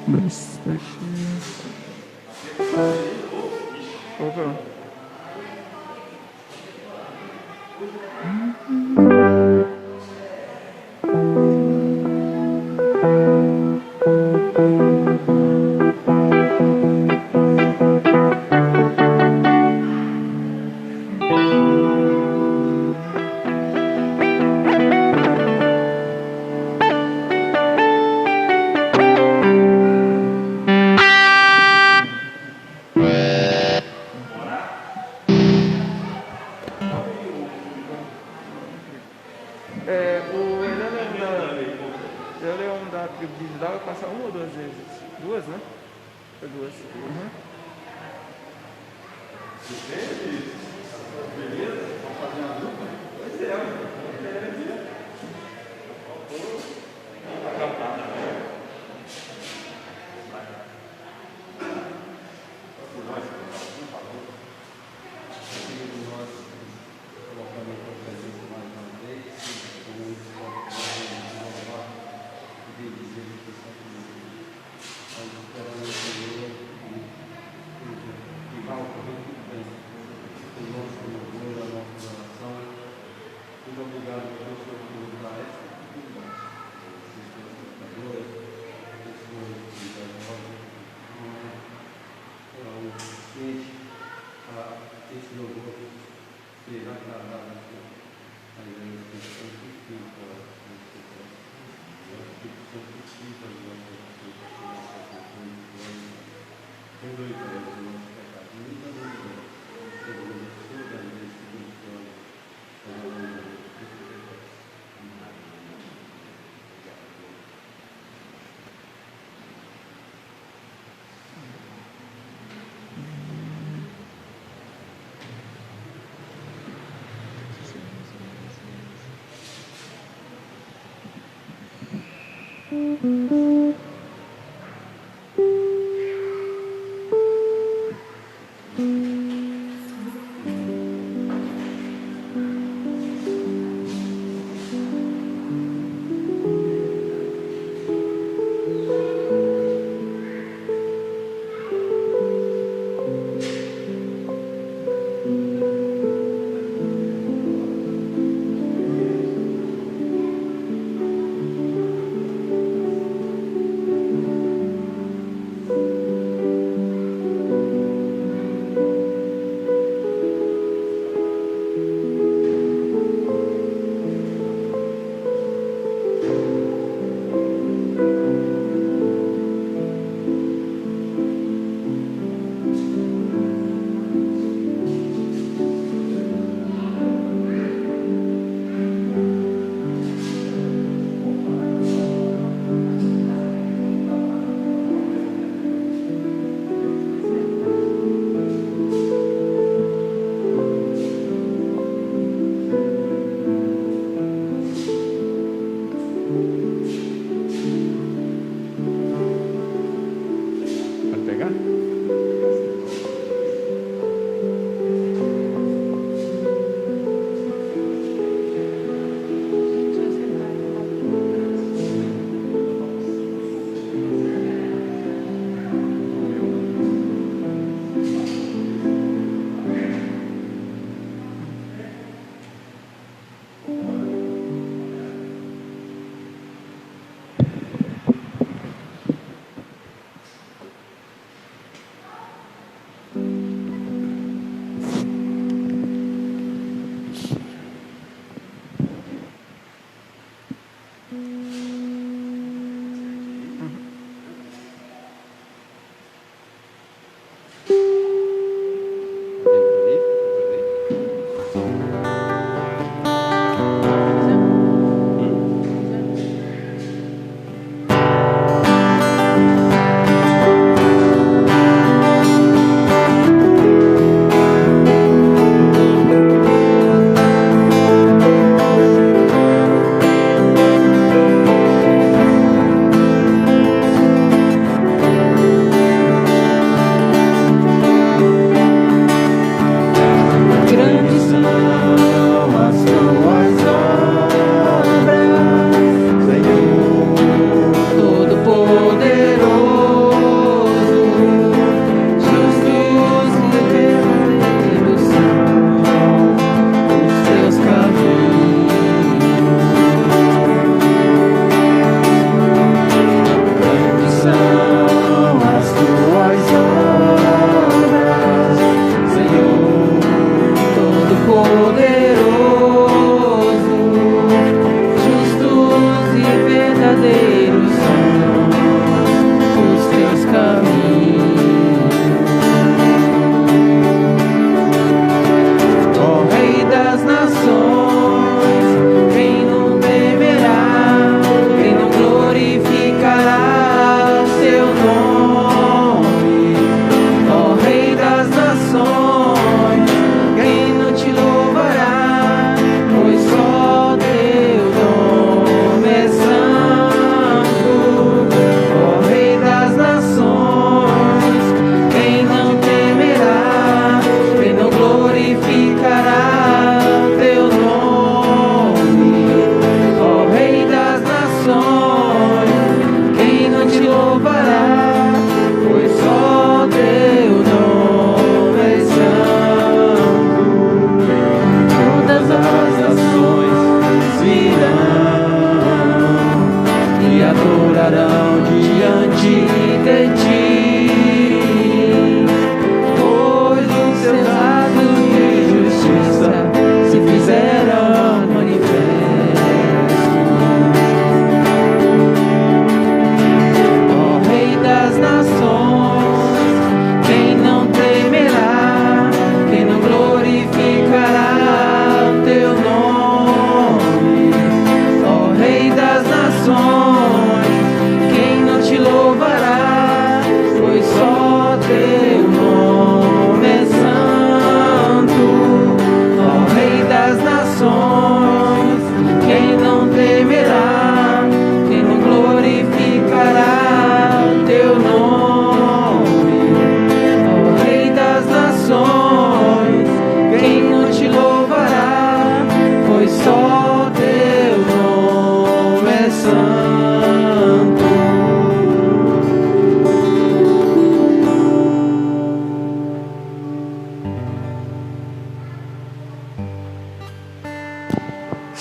Dois, três. Opa. Ele é um da tribo de Judá, vai passar uma ou duas vezes? Duas, né? Foi duas. Uhum. Todo-Poderoso.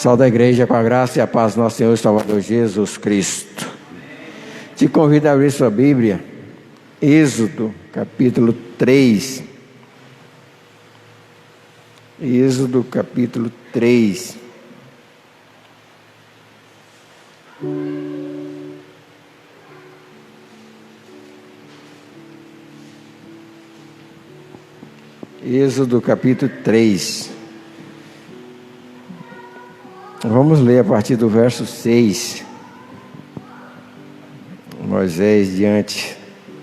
Salve a igreja com a graça e a paz do nosso Senhor e Salvador Jesus Cristo. Te convido a abrir sua Bíblia, Êxodo, capítulo 3. Êxodo, capítulo 3. Êxodo, capítulo 3. Vamos ler a partir do verso 6. Moisés diante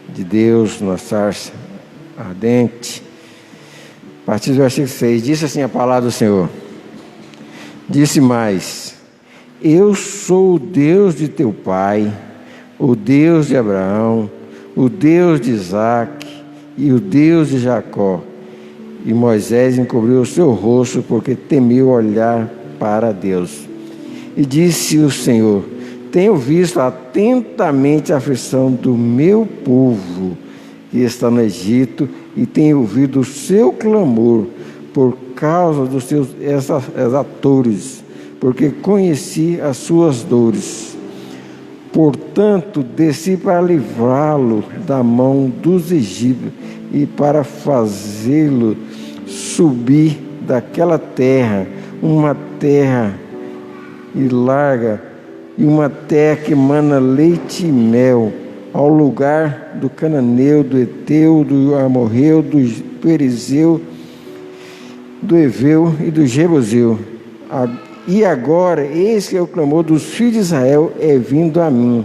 de Deus numa sarça ardente. A partir do versículo 6, disse assim a palavra do Senhor. Disse mais: Eu sou o Deus de teu pai, o Deus de Abraão, o Deus de Isaque e o Deus de Jacó. E Moisés encobriu o seu rosto, porque temeu olhar para Deus. E disse o Senhor: Tenho visto atentamente a aflição do meu povo que está no Egito, e tenho ouvido o seu clamor por causa dos seus exatores, porque conheci as suas dores. Portanto, desci para livrá-lo da mão dos egípcios e para fazê-lo subir daquela terra, uma terra e larga, e uma terra que emana leite e mel, ao lugar do cananeu, do Eteu, do Amorreu, do Perizeu, do Eveu e do Jebuseu. E agora, eis que o clamor dos filhos de Israel é vindo a mim,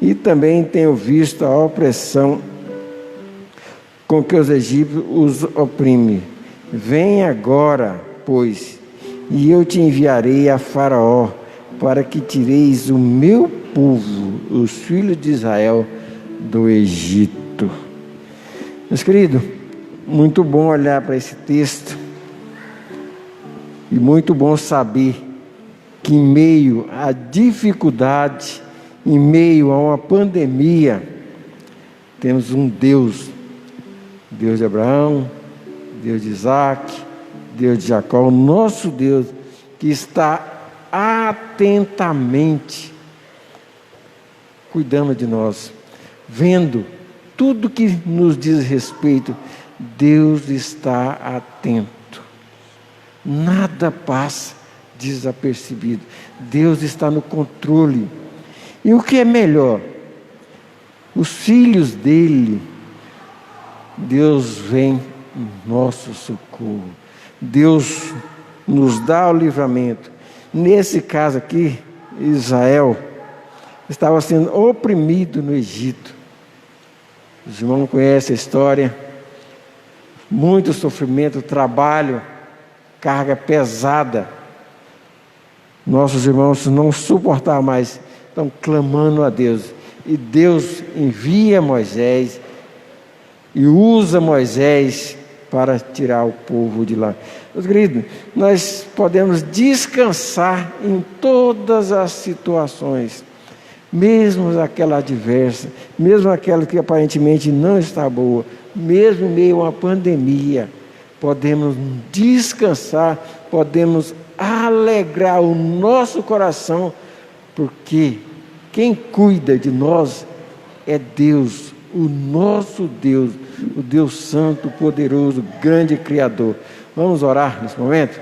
e também tenho visto a opressão com que os egípcios os oprimem. Vem agora, pois, e eu te enviarei a Faraó, para que tireis o meu povo, os filhos de Israel, do Egito. Meus queridos, muito bom olhar para esse texto, e muito bom saber que em meio à dificuldade, em meio a uma pandemia, temos um Deus, Deus de Abraão, Deus de Isaque, Deus de Jacó, o nosso Deus, que está atentamente cuidando de nós, vendo tudo que nos diz respeito. Deus está atento, nada passa desapercebido. Deus está no controle. E o que é melhor? Os filhos dele, Deus vem em nosso socorro. Deus nos dá o livramento. Nesse caso aqui, Israel estava sendo oprimido no Egito. Os irmãos conhecem a história. Muito sofrimento, trabalho, carga pesada. Nossos irmãos não suportavam mais, estão clamando a Deus. E Deus envia Moisés e usa Moisés para tirar o povo de lá. Meus queridos, nós podemos descansar em todas as situações, mesmo aquela adversa, mesmo aquela que aparentemente não está boa, mesmo em meio a uma pandemia, podemos descansar, podemos alegrar o nosso coração, porque quem cuida de nós é Deus, o nosso Deus, o Deus Santo, Poderoso, Grande Criador. Vamos orar nesse momento?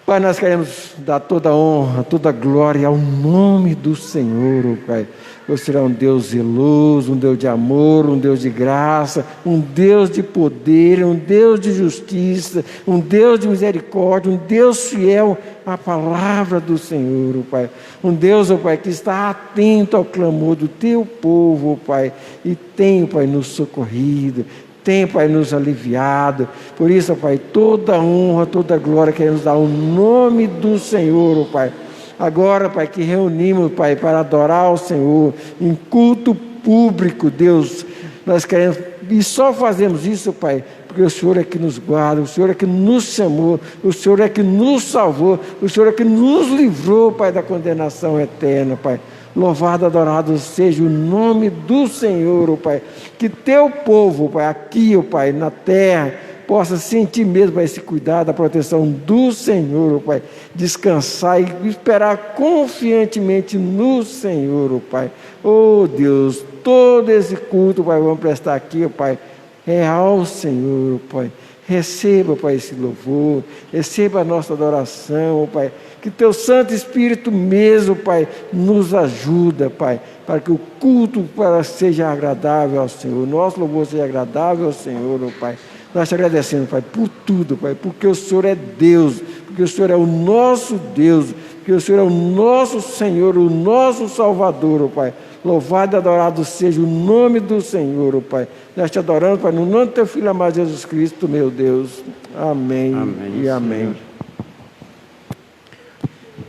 Pai, nós queremos dar toda a honra, toda a glória ao nome do Senhor, oh Pai. Você é um Deus zeloso, um Deus de amor, um Deus de graça, um Deus de poder, um Deus de justiça, um Deus de misericórdia, um Deus fiel à palavra do Senhor, oh Pai. Um Deus, oh Pai, que está atento ao clamor do Teu povo, oh Pai, e tem, oh Pai, nos socorrido, tem, Pai, nos aliviado. Por isso, Pai, toda honra, toda glória queremos dar ao nome do Senhor, oh Pai. Agora, Pai, que reunimos, Pai, para adorar o Senhor em culto público, Deus, nós queremos, e só fazemos isso, Pai, porque o Senhor é que nos guarda, o Senhor é que nos chamou, o Senhor é que nos salvou, o Senhor é que nos livrou, Pai, da condenação eterna, Pai. Louvado, adorado seja o nome do Senhor, oh Pai. Que Teu povo, Pai, aqui, oh Pai, na terra, possa sentir mesmo, Pai, esse cuidado, a proteção do Senhor, ó Pai. Descansar e esperar confiantemente no Senhor, ó Pai. Oh Deus, todo esse culto, Pai, vamos prestar aqui, ó Pai, é ao Senhor, ó Pai. Receba, Pai, esse louvor, receba a nossa adoração, ó Pai. Que Teu Santo Espírito mesmo, Pai, nos ajuda, Pai, para que o culto seja agradável ao Senhor, nosso louvor seja agradável ao Senhor, ó Pai. Nós te agradecemos, Pai, por tudo, Pai, porque o Senhor é Deus, porque o Senhor é o nosso Deus, porque o Senhor é o nosso Senhor, o nosso Salvador, ó Pai. Louvado e adorado seja o nome do Senhor, ó Pai. Nós te adoramos, Pai, no nome do Teu Filho amado Jesus Cristo, meu Deus. Amém, amém e amém. Senhor.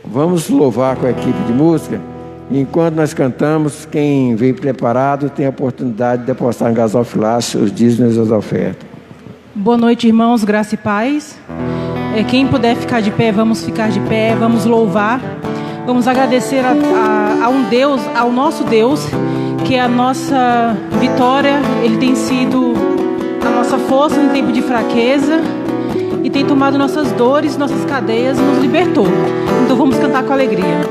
Vamos louvar com a equipe de música. Enquanto nós cantamos, quem vem preparado tem a oportunidade de depositar em gasofilácio os dízimos e as ofertas. Boa noite, irmãos, graça e paz. Quem puder ficar de pé, vamos ficar de pé, vamos louvar. Vamos agradecer a um Deus, ao nosso Deus, que é a nossa vitória. Ele tem sido a nossa força no tempo de fraqueza e tem tomado nossas dores, nossas cadeias e nos libertou. Então vamos cantar com alegria.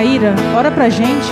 Maíra, ora pra gente.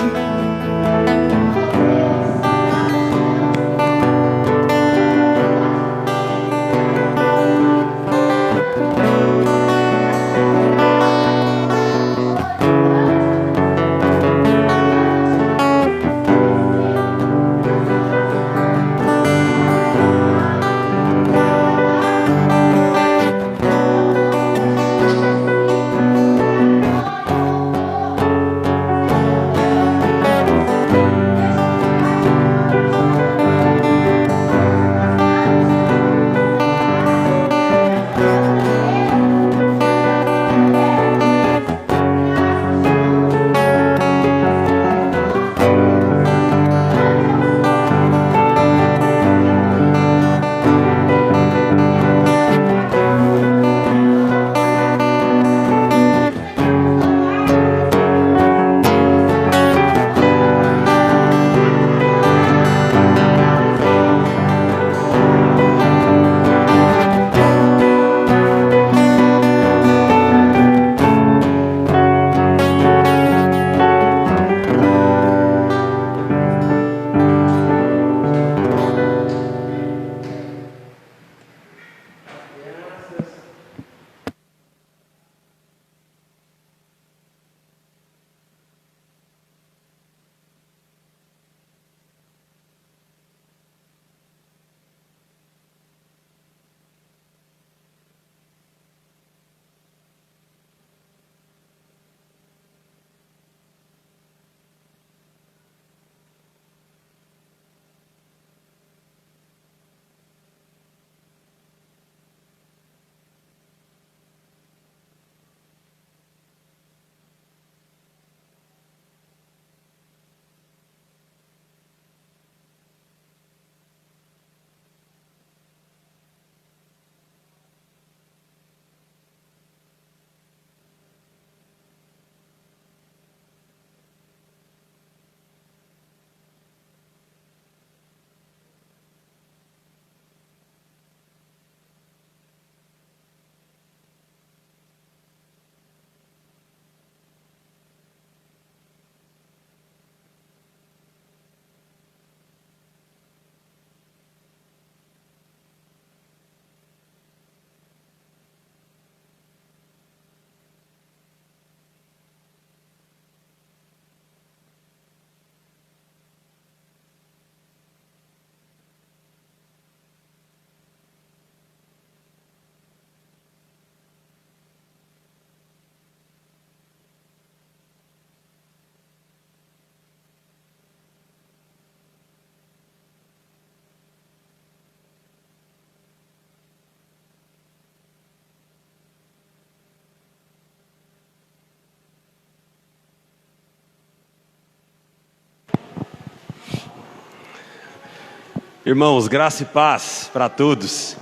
Irmãos, graça e paz para todos.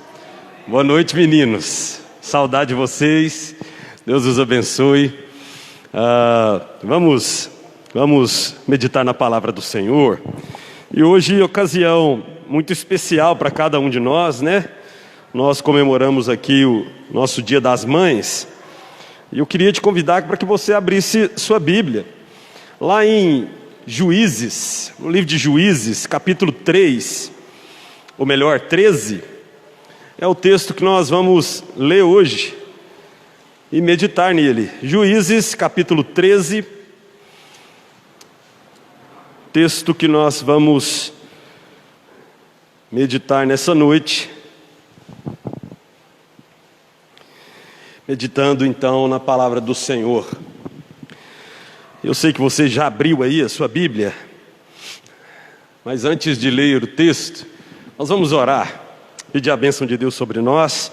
Boa noite, meninos. Saudade de vocês. Deus os abençoe. Vamos meditar na palavra do Senhor. E hoje, ocasião muito especial para cada um de nós, né? Nós comemoramos aqui o nosso Dia das Mães. E eu queria te convidar para que você abrisse sua Bíblia. Lá em Juízes, no livro de Juízes, capítulo 3, ou melhor, 13, é o texto que nós vamos ler hoje e meditar nele. Juízes, capítulo 13, texto que nós vamos meditar nessa noite. Meditando então na palavra do Senhor. Eu sei que você já abriu aí a sua Bíblia, mas antes de ler o texto, nós vamos orar, pedir a bênção de Deus sobre nós,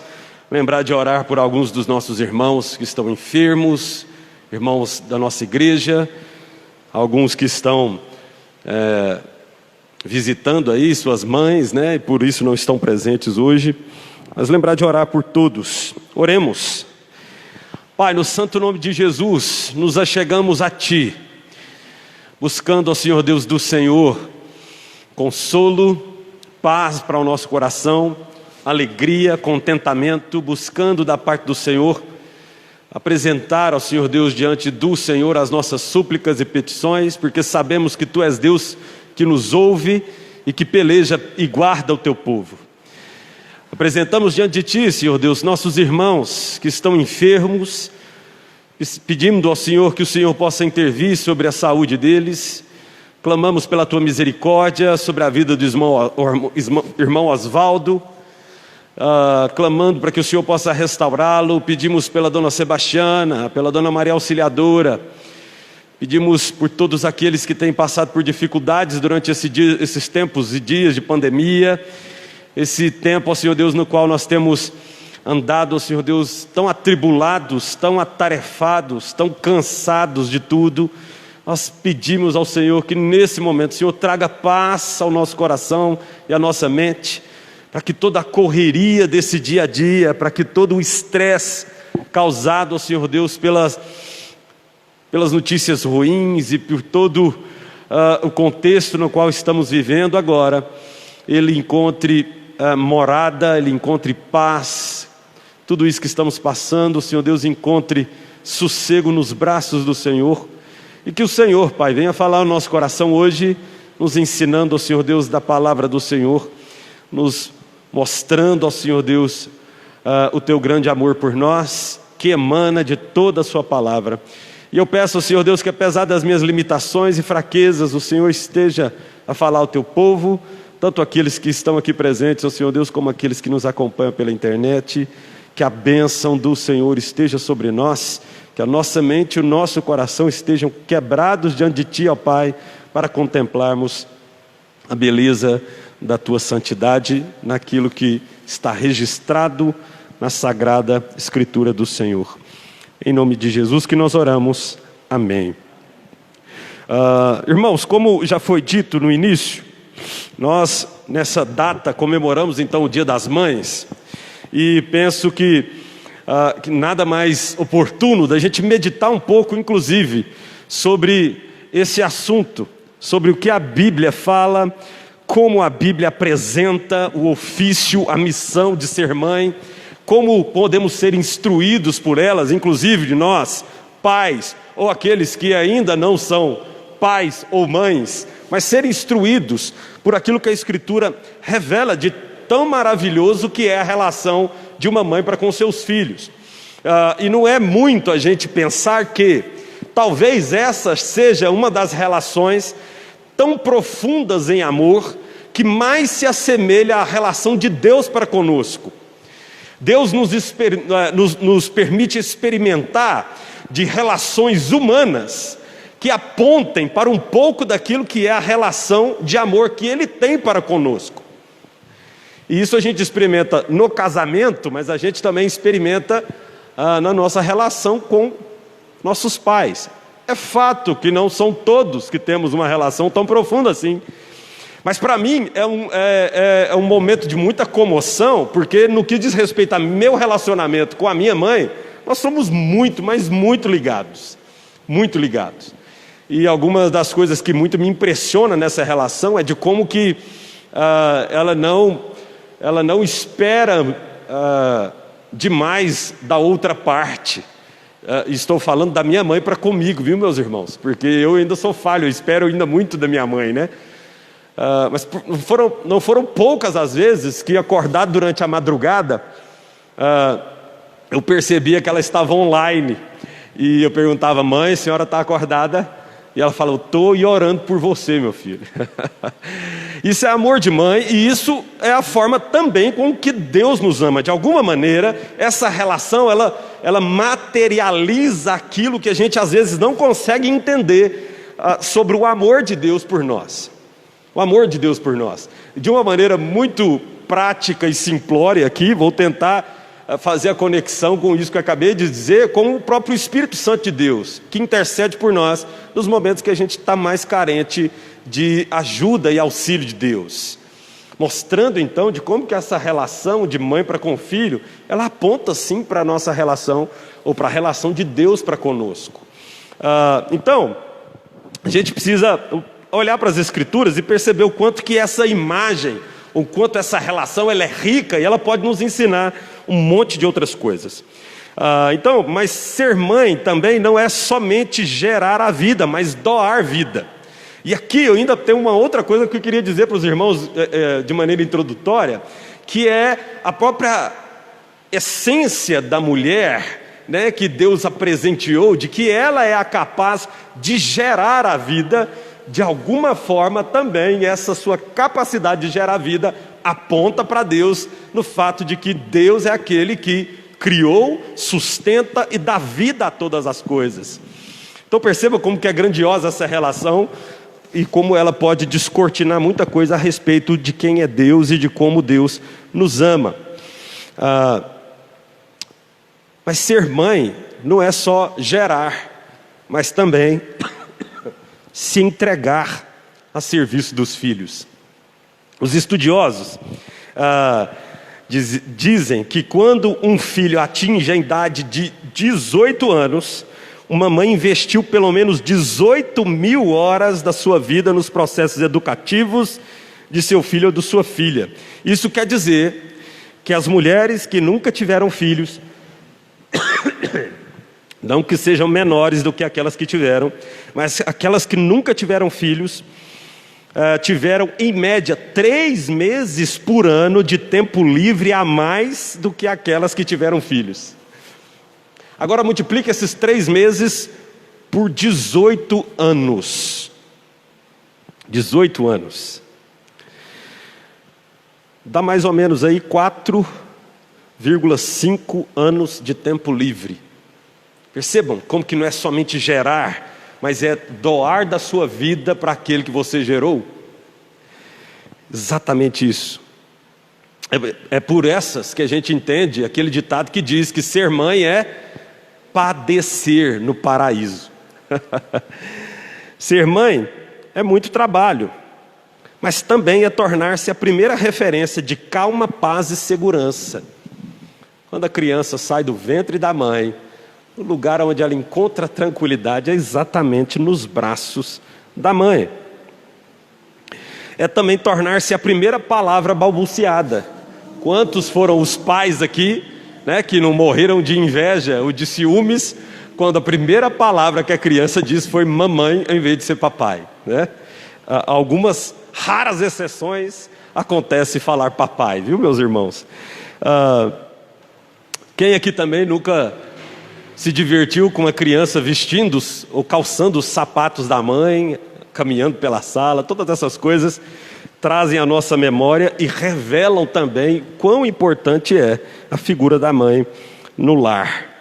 lembrar de orar por alguns dos nossos irmãos que estão enfermos, irmãos da nossa igreja, alguns que estão visitando aí suas mães, né, e por isso não estão presentes hoje, mas lembrar de orar por todos. Oremos. Pai, no santo nome de Jesus, nos achegamos a Ti, buscando ao Senhor Deus do Senhor, consolo, paz para o nosso coração, alegria, contentamento, buscando da parte do Senhor, apresentar ao Senhor Deus diante do Senhor as nossas súplicas e petições, porque sabemos que Tu és Deus que nos ouve e que peleja e guarda o Teu povo. Apresentamos diante de Ti, Senhor Deus, nossos irmãos que estão enfermos, pedimos ao Senhor que o Senhor possa intervir sobre a saúde deles. Clamamos pela Tua misericórdia sobre a vida do irmão Osvaldo, clamando para que o Senhor possa restaurá-lo. Pedimos pela Dona Sebastiana, pela Dona Maria Auxiliadora, pedimos por todos aqueles que têm passado por dificuldades durante esses tempos e dias de pandemia, esse tempo, ó Senhor Deus, no qual nós temos andado, ó Senhor Deus, tão atribulados, tão atarefados, tão cansados de tudo. Nós pedimos ao Senhor que nesse momento o Senhor traga paz ao nosso coração e à nossa mente, para que toda a correria desse dia a dia, para que todo o estresse causado, ó Senhor Deus, pelas notícias ruins e por todo o contexto no qual estamos vivendo agora, ele encontre morada, ele encontre paz. Tudo isso que estamos passando, o Senhor Deus encontre sossego nos braços do Senhor. E que o Senhor, Pai, venha falar ao nosso coração hoje, nos ensinando, ó Senhor Deus, da palavra do Senhor, nos mostrando, ó Senhor Deus, o Teu grande amor por nós, que emana de toda a Sua palavra. E eu peço ao Senhor Deus que, apesar das minhas limitações e fraquezas, o Senhor esteja a falar ao Teu povo, tanto aqueles que estão aqui presentes, ó Senhor Deus, como aqueles que nos acompanham pela internet. Que a bênção do Senhor esteja sobre nós, que a nossa mente e o nosso coração estejam quebrados diante de Ti, ó Pai, para contemplarmos a beleza da Tua santidade naquilo que está registrado na Sagrada Escritura do Senhor. Em nome de Jesus que nós oramos. Amém. Irmãos, como já foi dito no início, nós nessa data comemoramos então o Dia das Mães, e penso que nada mais oportuno da gente meditar um pouco, inclusive, sobre esse assunto, sobre o que a Bíblia fala, como a Bíblia apresenta o ofício, a missão de ser mãe, como podemos ser instruídos por elas, inclusive de nós, pais, ou aqueles que ainda não são pais ou mães, mas ser instruídos por aquilo que a Escritura revela de tão maravilhoso que é a relação de uma mãe para com seus filhos. E não é muito a gente pensar que talvez essa seja uma das relações tão profundas em amor que mais se assemelha à relação de Deus para conosco. Deus nos permite experimentar de relações humanas que apontem para um pouco daquilo que é a relação de amor que Ele tem para conosco. E isso a gente experimenta no casamento, mas a gente também experimenta na nossa relação com nossos pais. É fato que não são todos que temos uma relação tão profunda assim, Mas para mim é um momento de muita comoção, porque no que diz respeito ao meu relacionamento com a minha mãe, nós somos muito, mas muito ligados. Muito ligados. E algumas das coisas que muito me impressiona nessa relação é de como que ela não espera demais da outra parte. Estou falando da minha mãe para comigo, viu, meus irmãos? Porque eu ainda sou falho, eu espero ainda muito da minha mãe, né? Mas não foram poucas as vezes que, acordado durante a madrugada, eu percebia que ela estava online. E eu perguntava: mãe, a senhora está acordada? E ela falou: estou e orando por você, meu filho. Isso é amor de mãe, e isso é a forma também com que Deus nos ama. De alguma maneira, essa relação, ela materializa aquilo que a gente às vezes não consegue entender sobre o amor de Deus por nós. O amor de Deus por nós. De uma maneira muito prática e simplória aqui, vou tentar fazer a conexão com isso que eu acabei de dizer, com o próprio Espírito Santo de Deus, que intercede por nós nos momentos que a gente está mais carente de ajuda e auxílio de Deus. Mostrando então de como que essa relação de mãe para com filho, ela aponta sim para a nossa relação, ou para a relação de Deus para conosco. Então, a gente precisa olhar para as Escrituras e perceber o quanto que essa imagem, o quanto essa relação ela é rica e ela pode nos ensinar um monte de outras coisas. Então, mas ser mãe também não é somente gerar a vida, mas doar vida. E aqui eu ainda tenho uma outra coisa que eu queria dizer para os irmãos de maneira introdutória, que é a própria essência da mulher, né, que Deus a presenteou, de que ela é a capaz de gerar a vida. De alguma forma também essa sua capacidade de gerar vida aponta para Deus, no fato de que Deus é aquele que criou, sustenta e dá vida a todas as coisas. Então perceba como que é grandiosa essa relação e como ela pode descortinar muita coisa a respeito de quem é Deus e de como Deus nos ama. Mas ser mãe não é só gerar, mas também se entregar a serviço dos filhos. Os estudiosos dizem que quando um filho atinge a idade de 18 anos, uma mãe investiu pelo menos 18.000 horas da sua vida nos processos educativos de seu filho ou de sua filha. Isso quer dizer que as mulheres que nunca tiveram filhos, não que sejam menores do que aquelas que tiveram, mas aquelas que nunca tiveram filhos, tiveram em média 3 meses por ano de tempo livre a mais do que aquelas que tiveram filhos. Agora multiplique esses 3 meses por 18 anos. 18 anos. Dá mais ou menos aí 4,5 anos de tempo livre. Percebam como que não é somente gerar, mas é doar da sua vida para aquele que você gerou. Exatamente isso. É por essas que a gente entende aquele ditado que diz que ser mãe é padecer no paraíso. Ser mãe é muito trabalho, mas também é tornar-se a primeira referência de calma, paz e segurança. Quando a criança sai do ventre da mãe, o lugar onde ela encontra tranquilidade é exatamente nos braços da mãe. É também tornar-se a primeira palavra balbuciada. Quantos foram os pais aqui, né, que não morreram de inveja ou de ciúmes, quando a primeira palavra que a criança disse foi mamãe em vez de ser papai, né? Algumas raras exceções acontece falar papai, viu, meus irmãos? Quem aqui também nunca se divertiu com uma criança vestindo ou calçando os sapatos da mãe, caminhando pela sala? Todas essas coisas trazem à nossa memória e revelam também quão importante é a figura da mãe no lar.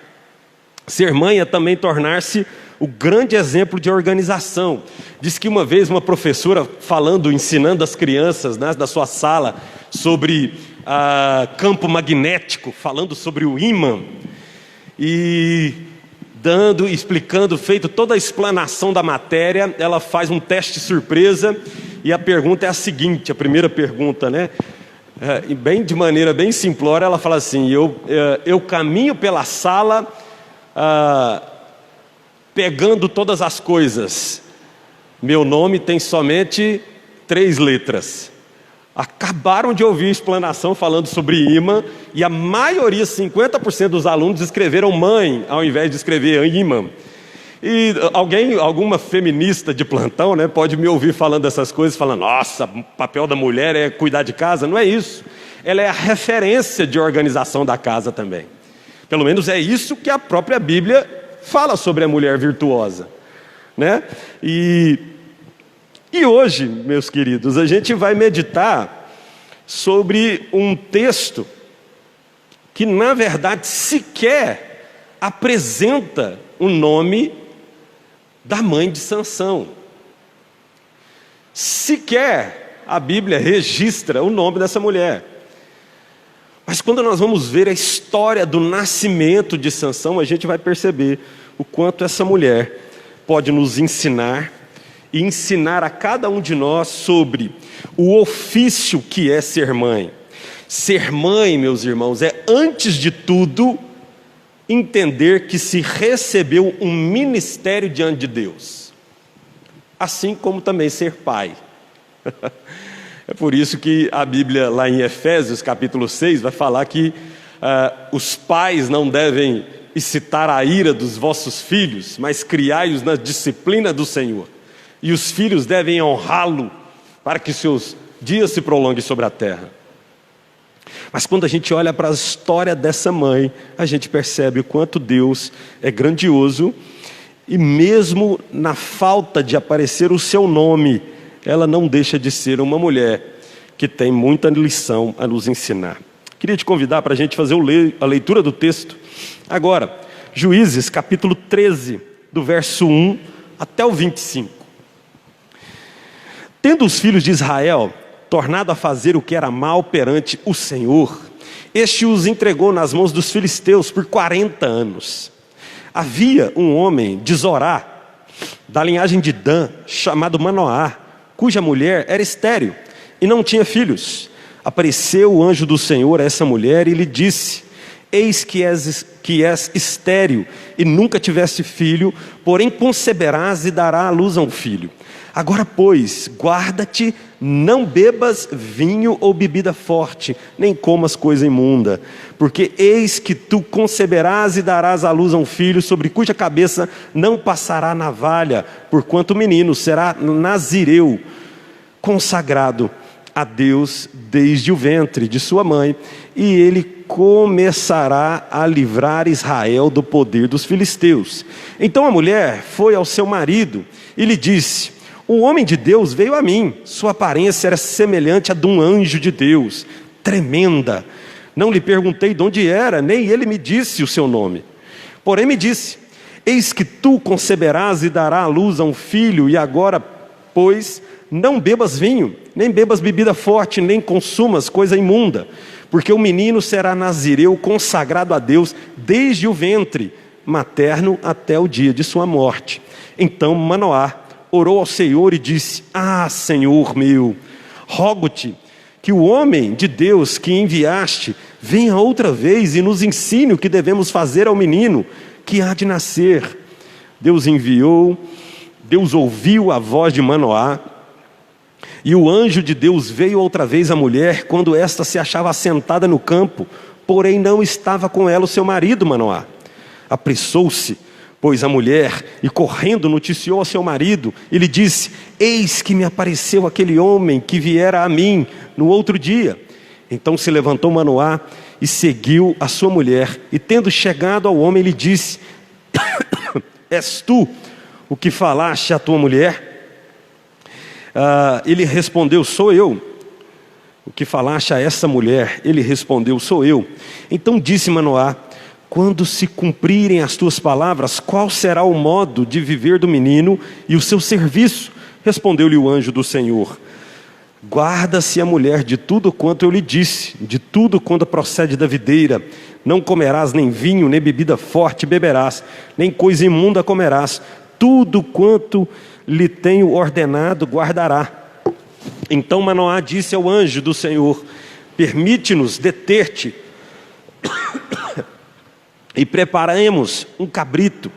Ser mãe é também tornar-se o grande exemplo de organização. Diz que uma vez uma professora ensinando as crianças, né, da sua sala sobre campo magnético, falando sobre o ímã, e explicando, feito toda a explanação da matéria, ela faz um teste surpresa E a pergunta é a seguinte, a primeira pergunta, né? De maneira bem simplória, ela fala assim: eu caminho pela sala pegando todas as coisas. Meu nome tem somente 3 letras. Acabaram de ouvir a explanação falando sobre imã, e a maioria, 50% dos alunos escreveram mãe, ao invés de escrever imã. E alguma feminista de plantão, né, pode me ouvir falando dessas coisas, falando: nossa, o papel da mulher é cuidar de casa. Não é isso. Ela é a referência de organização da casa também. Pelo menos é isso que a própria Bíblia fala sobre a mulher virtuosa, né? E hoje, meus queridos, a gente vai meditar sobre um texto que, na verdade, sequer apresenta o nome da mãe de Sansão. Sequer a Bíblia registra o nome dessa mulher. Mas quando nós vamos ver a história do nascimento de Sansão, a gente vai perceber o quanto essa mulher pode nos ensinar e ensinar a cada um de nós sobre o ofício que é ser mãe. Ser mãe, meus irmãos, é, antes de tudo, entender que se recebeu um ministério diante de Deus, assim como também ser pai. É por isso que a Bíblia, lá em Efésios capítulo 6, vai falar que os pais não devem excitar a ira dos vossos filhos, mas criai-os na disciplina do Senhor. E os filhos devem honrá-lo para que seus dias se prolonguem sobre a terra. Mas quando a gente olha para a história dessa mãe, a gente percebe o quanto Deus é grandioso, e mesmo na falta de aparecer o seu nome, ela não deixa de ser uma mulher que tem muita lição a nos ensinar. Queria te convidar para a gente fazer a leitura do texto. Agora, Juízes capítulo 13, do verso 1 até o 25. Tendo os filhos de Israel tornado a fazer o que era mal perante o Senhor, este os entregou nas mãos dos filisteus por 40 anos. Havia um homem de Zorá, da linhagem de Dan, chamado Manoá, cuja mulher era estéril e não tinha filhos. Apareceu o anjo do Senhor a essa mulher e lhe disse: eis que és estéril e nunca tiveste filho, porém conceberás e darás à luz a um filho. Agora, pois, guarda-te, não bebas vinho ou bebida forte, nem comas coisa imunda, porque eis que tu conceberás e darás à luz a um filho, sobre cuja cabeça não passará navalha, porquanto o menino será nazireu, consagrado a Deus desde o ventre de sua mãe, e ele começará a livrar Israel do poder dos filisteus. Então a mulher foi ao seu marido e lhe disse: o homem de Deus veio a mim, sua aparência era semelhante a de um anjo de Deus, tremenda. Não lhe perguntei de onde era, nem ele me disse o seu nome. Porém me disse: eis que tu conceberás e darás à luz a um filho, e agora, pois, não bebas vinho, nem bebas bebida forte, nem consumas coisa imunda, porque o menino será nazireu, consagrado a Deus desde o ventre materno até o dia de sua morte. Então Manoá orou ao Senhor e disse: ah, Senhor meu, rogo-te que o homem de Deus que enviaste venha outra vez e nos ensine o que devemos fazer ao menino que há de nascer. Deus enviou, Deus ouviu a voz de Manoá, e o anjo de Deus veio outra vez à mulher, quando esta se achava assentada no campo, porém não estava com ela o seu marido Manoá. Apressou-se, pois, a mulher, e correndo noticiou ao seu marido, e lhe disse: eis que me apareceu aquele homem que viera a mim no outro dia. Então se levantou Manoá e seguiu a sua mulher, e tendo chegado ao homem, lhe disse: és tu o que falaste à tua mulher? Ele respondeu: sou eu. O que falaste a essa mulher? Ele respondeu: sou eu. Então disse Manoá: quando se cumprirem as tuas palavras, qual será o modo de viver do menino e o seu serviço? Respondeu-lhe o anjo do Senhor: guarda-se a mulher de tudo quanto eu lhe disse, de tudo quanto procede da videira. Não comerás nem vinho, nem bebida forte beberás, nem coisa imunda comerás. Tudo quanto lhe tenho ordenado guardará. Então Manoá disse ao anjo do Senhor: permite-nos deter-te e preparemos um cabrito.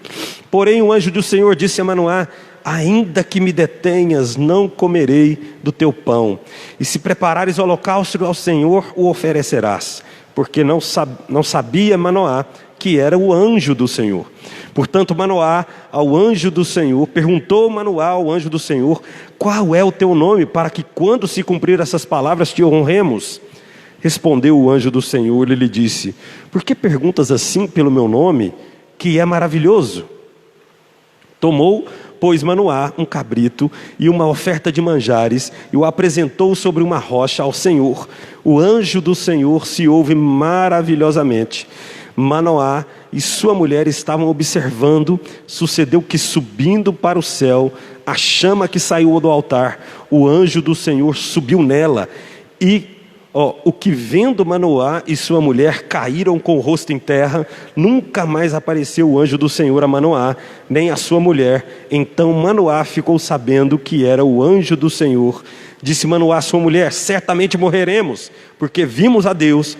Porém o anjo do Senhor disse a Manoá: ainda que me detenhas, não comerei do teu pão. E se preparares holocausto ao Senhor, o oferecerás. Porque não sabia Manoá que era o anjo do Senhor. Portanto Manoá ao anjo do Senhor, perguntou Manoá ao anjo do Senhor: qual é o teu nome, para que quando se cumprir essas palavras te honremos? Respondeu o anjo do Senhor e lhe disse: por que perguntas assim pelo meu nome, que é maravilhoso? Tomou, pois, Manoá um cabrito e uma oferta de manjares e o apresentou sobre uma rocha ao Senhor. O anjo do Senhor se ouve maravilhosamente. Manoá e sua mulher estavam observando. Sucedeu que, subindo para o céu, a chama que saiu do altar, o anjo do Senhor subiu nela. E o que vendo Manoá e sua mulher caíram com o rosto em terra. Nunca mais apareceu o anjo do Senhor a Manoá, nem a sua mulher. Então Manoá ficou sabendo que era o anjo do Senhor. Disse Manoá à sua mulher: certamente morreremos, porque vimos a Deus.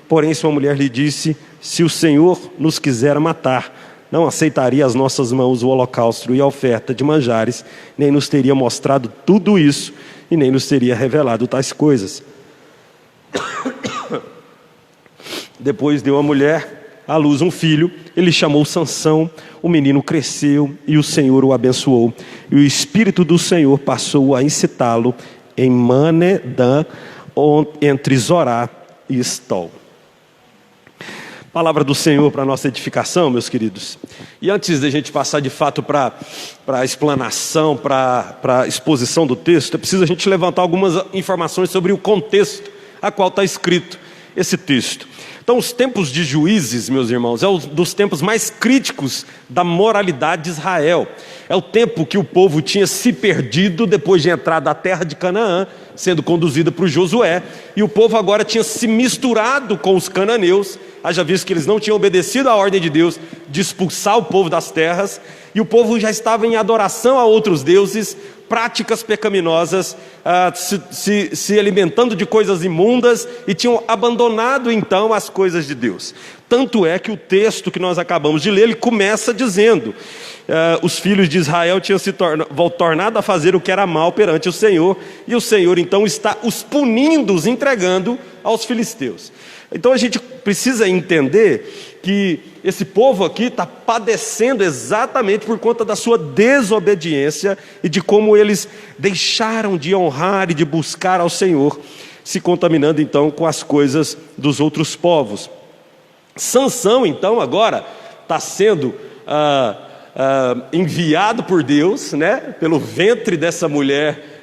Porém sua mulher lhe disse: se o Senhor nos quiser matar, não aceitaria as nossas mãos o holocausto e a oferta de manjares, nem nos teria mostrado tudo isso, e nem nos teria revelado tais coisas. Depois deu a mulher à luz um filho, ele chamou Sansão. O menino cresceu e o Senhor o abençoou, e o Espírito do Senhor passou a incitá-lo em Manedã, entre Zorá e Estol. Palavra do Senhor para a nossa edificação, meus queridos. E antes da gente passar de fato para a explanação, para a exposição do texto, é preciso a gente levantar algumas informações sobre o contexto a qual está escrito esse texto. Então, os tempos de Juízes, meus irmãos, é um dos tempos mais críticos da moralidade de Israel. É o tempo que o povo tinha se perdido depois de entrar da terra de Canaã, sendo conduzida por Josué, e o povo agora tinha se misturado com os cananeus, haja visto que eles não tinham obedecido à ordem de Deus de expulsar o povo das terras, e o povo já estava em adoração a outros deuses, práticas pecaminosas, se alimentando de coisas imundas, e tinham abandonado então as coisas de Deus. Tanto é que o texto que nós acabamos de ler, ele começa dizendo: os filhos de Israel tinham se tornado a fazer o que era mal perante o Senhor, e o Senhor então está os punindo, os entregando aos filisteus. Então a gente precisa entender que esse povo aqui está padecendo exatamente por conta da sua desobediência e de como eles deixaram de honrar e de buscar ao Senhor, se contaminando então com as coisas dos outros povos. Sansão então agora está sendo enviado por Deus, né, pelo ventre dessa mulher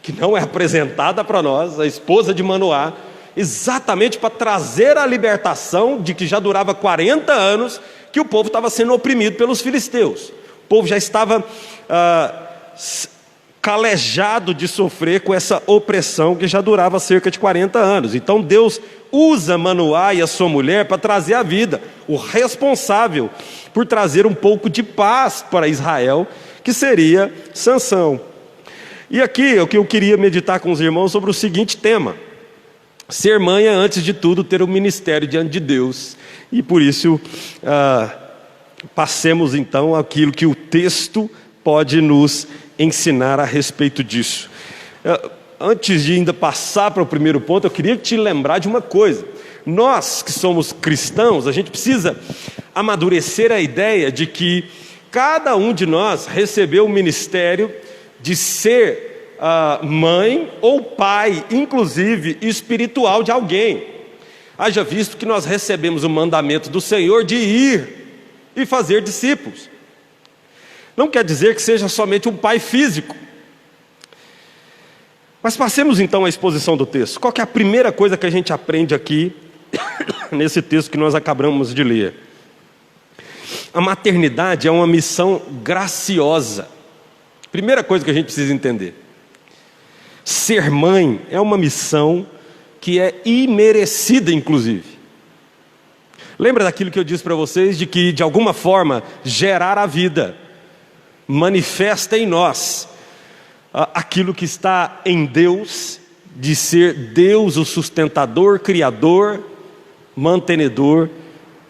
que não é apresentada para nós, a esposa de Manoá, exatamente para trazer a libertação de que já durava 40 anos que o povo estava sendo oprimido pelos filisteus. O povo já estava calejado de sofrer com essa opressão que já durava cerca de 40 anos. Então Deus usa Manoá e a sua mulher para trazer a vida, o responsável por trazer um pouco de paz para Israel, que seria Sansão. E aqui é o que eu queria meditar com os irmãos sobre o seguinte tema: ser mãe é, antes de tudo, ter um ministério diante de Deus. E por isso, passemos então aquilo que o texto pode nos ensinar a respeito disso. Antes de ainda passar para o primeiro ponto, eu queria te lembrar de uma coisa. Nós que somos cristãos, a gente precisa amadurecer a ideia de que cada um de nós recebeu o ministério de ser mãe ou pai, inclusive espiritual, de alguém. Haja visto que nós recebemos o mandamento do Senhor de ir e fazer discípulos. Não quer dizer que seja somente um pai físico. Mas passemos então à exposição do texto. Qual que é a primeira coisa que a gente aprende aqui nesse texto que nós acabamos de ler? A maternidade é uma missão graciosa. Primeira coisa que a gente precisa entender: ser mãe é uma missão que é imerecida, inclusive. Lembra daquilo que eu disse para vocês, de que de alguma forma gerar a vida manifesta em nós aquilo que está em Deus, de ser Deus o sustentador, criador, mantenedor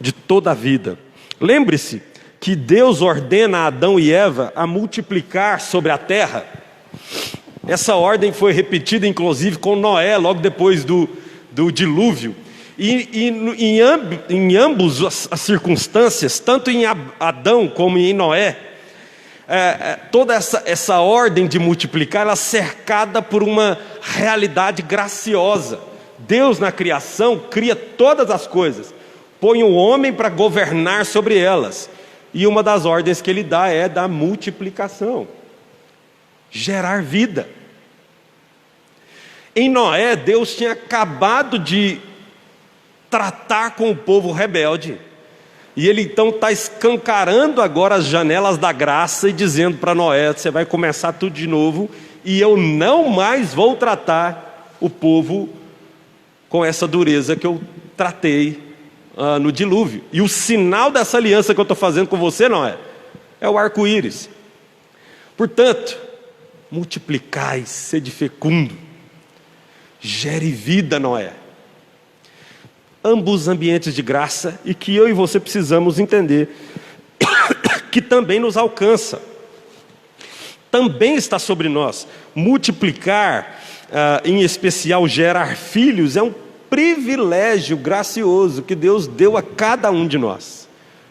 de toda a vida. Lembre-se que Deus ordena a Adão e Eva a multiplicar sobre a terra. Essa ordem foi repetida inclusive com Noé, logo depois do dilúvio. E em ambas as circunstâncias, tanto em Adão como em Noé, toda essa ordem de multiplicar, ela é cercada por uma realidade graciosa. Deus na criação cria todas as coisas, põe o homem para governar sobre elas, e uma das ordens que ele dá é da multiplicação, gerar vida. Em Noé, Deus tinha acabado de tratar com o povo rebelde, e ele então está escancarando agora as janelas da graça e dizendo para Noé: você vai começar tudo de novo, e eu não mais vou tratar o povo com essa dureza que eu tratei no dilúvio. E o sinal dessa aliança que eu estou fazendo com você, Noé, é o arco-íris. Portanto, multiplicai, sede fecundo, gere vida, Noé. Ambos ambientes de graça, e que eu e você precisamos entender que também nos alcança, também está sobre nós. Multiplicar, em especial gerar filhos, é um privilégio gracioso que Deus deu a cada um de nós,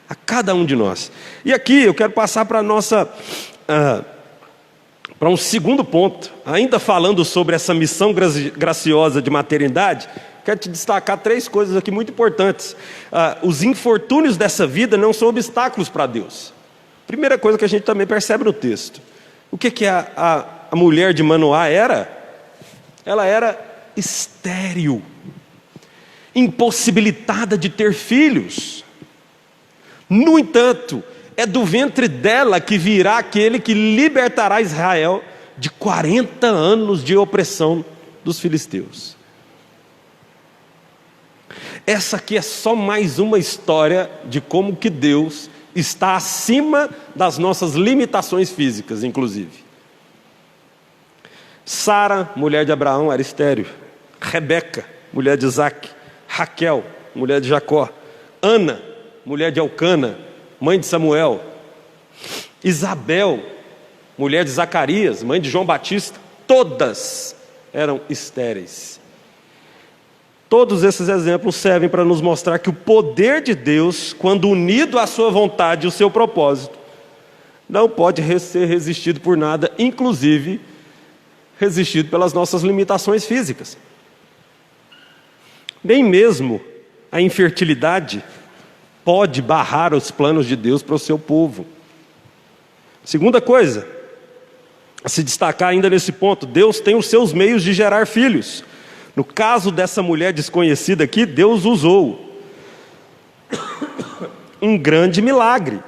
a cada um de nós. E aqui eu quero passar para para um segundo ponto, ainda falando sobre essa missão graciosa de maternidade. Quero te destacar 3 coisas aqui muito importantes. Os infortúnios dessa vida não são obstáculos para Deus. Primeira coisa que a gente também percebe no texto: o que a mulher de Manoá era? Ela era estéril, impossibilitada de ter filhos. No entanto, é do ventre dela que virá aquele que libertará Israel de 40 anos de opressão dos filisteus. Essa aqui é só mais uma história de como que Deus está acima das nossas limitações físicas, inclusive. Sara, mulher de Abraão, era estéril. Rebeca, mulher de Isaac. Raquel, mulher de Jacó. Ana, mulher de Elcana, mãe de Samuel. Isabel, mulher de Zacarias, mãe de João Batista. Todas eram estéreis. Todos esses exemplos servem para nos mostrar que o poder de Deus, quando unido à sua vontade e o seu propósito, não pode ser resistido por nada, inclusive resistido pelas nossas limitações físicas. Nem mesmo a infertilidade pode barrar os planos de Deus para o seu povo. Segunda coisa a se destacar ainda nesse ponto: Deus tem os seus meios de gerar filhos. No caso dessa mulher desconhecida aqui, Deus usou um grande milagre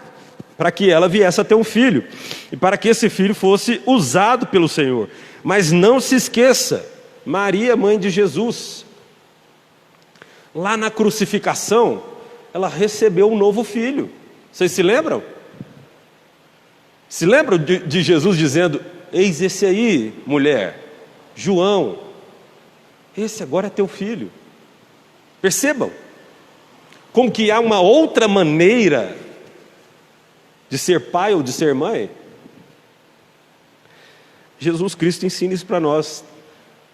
para que ela viesse a ter um filho, e para que esse filho fosse usado pelo Senhor. Mas não se esqueça, Maria, mãe de Jesus, lá na crucificação, ela recebeu um novo filho. Vocês se lembram? Se lembram de Jesus dizendo: eis esse aí, mulher, João, esse agora é teu filho. Percebam como que há uma outra maneira de ser pai ou de ser mãe. Jesus Cristo ensina isso para nós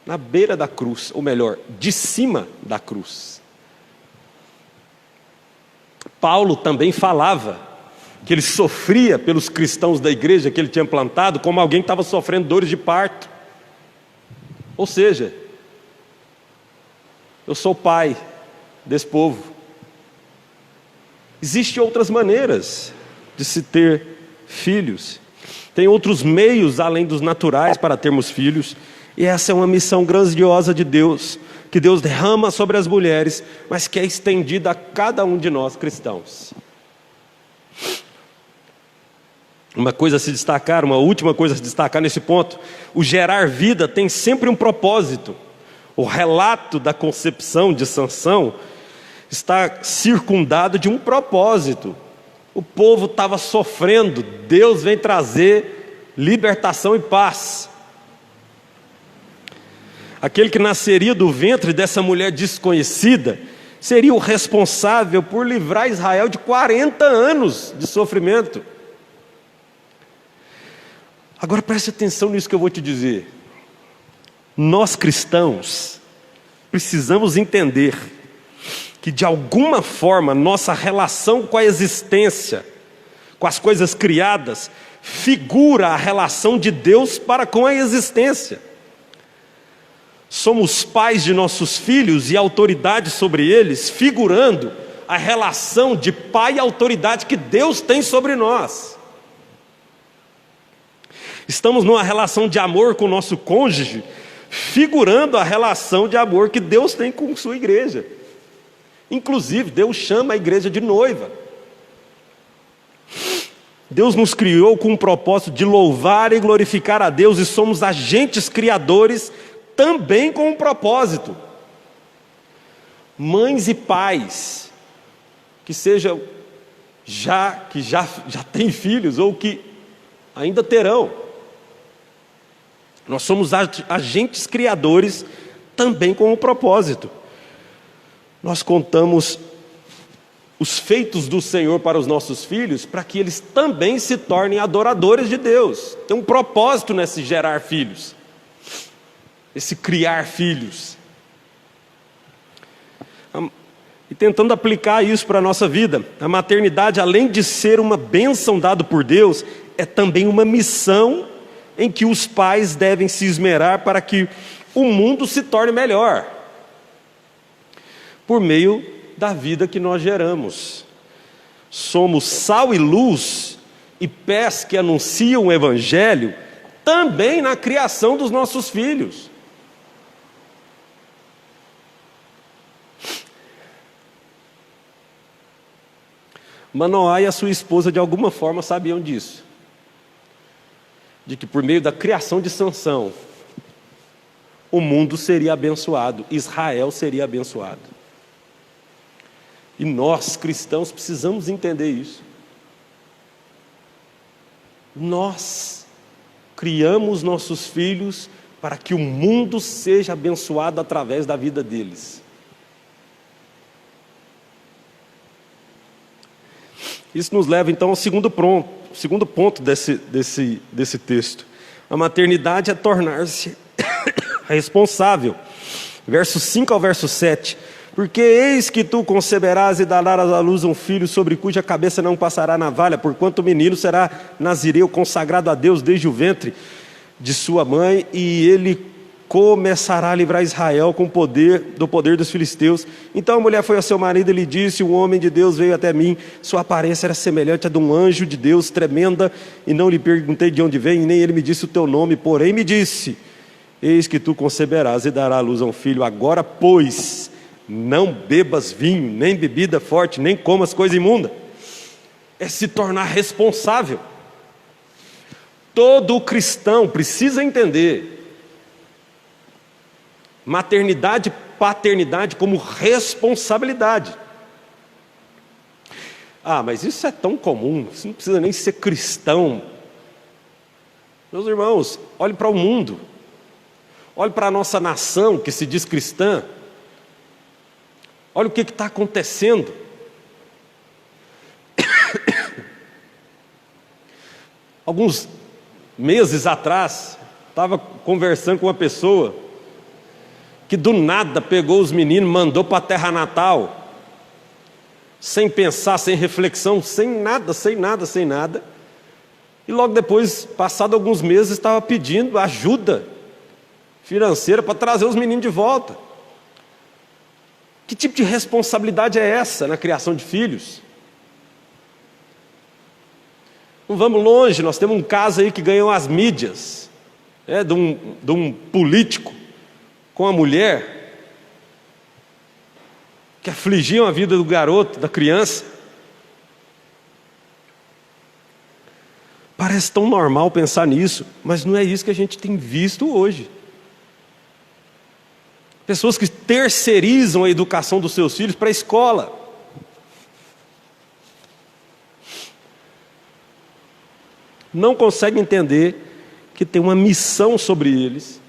na beira da cruz, ou melhor, de cima da cruz. Paulo também falava que ele sofria pelos cristãos da igreja que ele tinha plantado como alguém que estava sofrendo dores de parto. Ou seja, eu sou pai desse povo. Existem outras maneiras de se ter filhos. Tem outros meios além dos naturais para termos filhos. E essa é uma missão grandiosa de Deus, que Deus derrama sobre as mulheres, mas que é estendida a cada um de nós cristãos. Uma coisa a se destacar, uma última coisa a se destacar nesse ponto: o gerar vida tem sempre um propósito. O relato da concepção de Sansão está circundado de um propósito. O povo estava sofrendo, Deus vem trazer libertação e paz. aquele que nasceria do ventre dessa mulher desconhecida, seria o responsável por livrar Israel de 40 anos de sofrimento. Agora preste atenção nisso que eu vou te dizer. Nós cristãos precisamos entender que de alguma forma nossa relação com a existência, com as coisas criadas, figura a relação de Deus para com a existência. Somos pais de nossos filhos e autoridade sobre eles, figurando a relação de pai e autoridade que Deus tem sobre nós. Estamos numa relação de amor com o nosso cônjuge, figurando a relação de amor que Deus tem com sua igreja. Inclusive, Deus chama a igreja de noiva. Deus nos criou com o propósito de louvar e glorificar a Deus, e somos agentes criadores também com um propósito. Mães e pais que sejam já têm filhos ou que ainda terão, nós somos agentes criadores também com um propósito. Nós contamos os feitos do Senhor para os nossos filhos, para que eles também se tornem adoradores de Deus. Tem um propósito nesse gerar filhos, esse criar filhos. E tentando aplicar isso para a nossa vida, a maternidade, além de ser uma bênção dada por Deus, é também uma missão em que os pais devem se esmerar para que o mundo se torne melhor, por meio da vida que nós geramos. Somos sal e luz e pés que anunciam o Evangelho também na criação dos nossos filhos. Manoá e a sua esposa de alguma forma sabiam disso, de que por meio da criação de Sansão, o mundo seria abençoado, Israel seria abençoado. E nós, cristãos, precisamos entender isso. Nós criamos nossos filhos para que o mundo seja abençoado através da vida deles. Isso nos leva então ao segundo ponto desse texto. A maternidade é tornar-se responsável. Versos 5 ao verso 7. Porque eis que tu conceberás e darás à luz um filho, sobre cuja cabeça não passará navalha, porquanto o menino será nazireu, consagrado a Deus desde o ventre de sua mãe, e ele começará a livrar Israel do poder dos filisteus. Então a mulher foi ao seu marido e lhe disse: um homem de Deus veio até mim, sua aparência era semelhante a de um anjo de Deus, tremenda, e não lhe perguntei de onde vem, nem ele me disse o teu nome, porém me disse: eis que tu conceberás e darás à luz a um filho. Agora, pois, não bebas vinho, nem bebida forte, nem comas coisa imunda. É se tornar responsável. Todo cristão precisa entender maternidade e paternidade como responsabilidade. Ah, mas isso é tão comum, você não precisa nem ser cristão. Meus irmãos, olhe para o mundo, olhe para a nossa nação que se diz cristã. Olha o que está acontecendo. Alguns meses atrás, estava conversando com uma pessoa que do nada pegou os meninos, mandou para a terra natal, sem pensar, sem reflexão, sem nada. E logo depois, passado alguns meses, estava pedindo ajuda financeira para trazer os meninos de volta. Que tipo de responsabilidade é essa na criação de filhos? Não vamos longe, nós temos um caso aí que ganhou as mídias, de um político com a mulher, que afligiam a vida do garoto, da criança. Parece tão normal pensar nisso, mas não é isso que a gente tem visto hoje. Pessoas que terceirizam a educação dos seus filhos para a escola. Não conseguem entender que tem uma missão sobre eles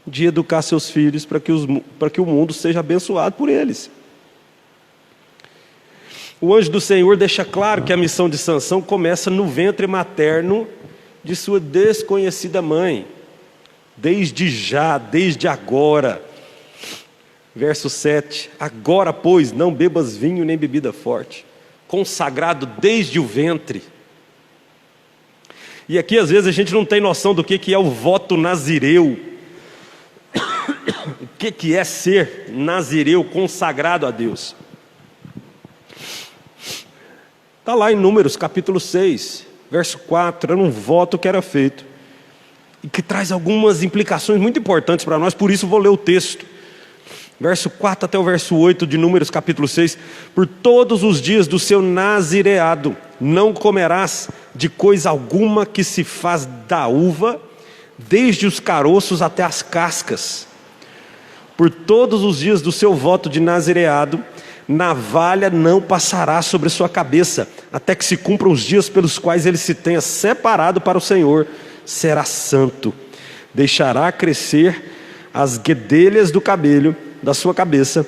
de educar seus filhos para que o mundo seja abençoado por eles. O anjo do Senhor deixa claro que a missão de Sansão começa no ventre materno de sua desconhecida mãe. Desde já, desde agora. Verso 7. Agora, pois, não bebas vinho nem bebida forte. Consagrado desde o ventre. E aqui às vezes a gente não tem noção do que é o voto nazireu. O que é ser nazireu consagrado a Deus. Está lá em Números capítulo 6, verso 4. Era um voto que era feito e que traz algumas implicações muito importantes para nós, por isso vou ler o texto. Verso 4 até o verso 8 de Números capítulo 6. Por todos os dias do seu nazireado não comerás de coisa alguma que se faz da uva, desde os caroços até as cascas. Por todos os dias do seu voto de nazireado, navalha não passará sobre sua cabeça, até que se cumpram os dias pelos quais ele se tenha separado para o Senhor. Será santo. Deixará crescer as guedelhas do cabelo da sua cabeça.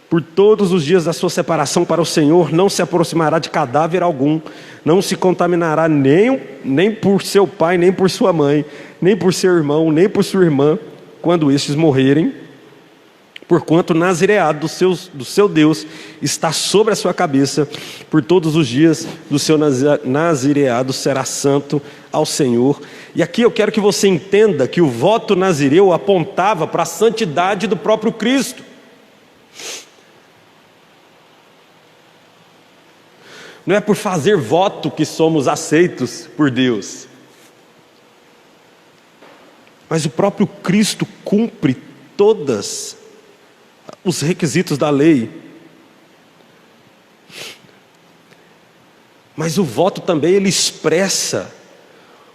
Por todos os dias da sua separação para o Senhor, não se aproximará de cadáver algum, não se contaminará nem por seu pai, nem por sua mãe, nem por seu irmão, nem por sua irmã, quando estes morrerem, porquanto o nazireado do seu Deus está sobre a sua cabeça. Por todos os dias do seu nazireado será santo ao Senhor. E aqui eu quero que você entenda que o voto nazireu apontava para a santidade do próprio Cristo. Não é por fazer voto que somos aceitos por Deus, mas o próprio Cristo cumpre todos os requisitos da lei. Mas o voto também ele expressa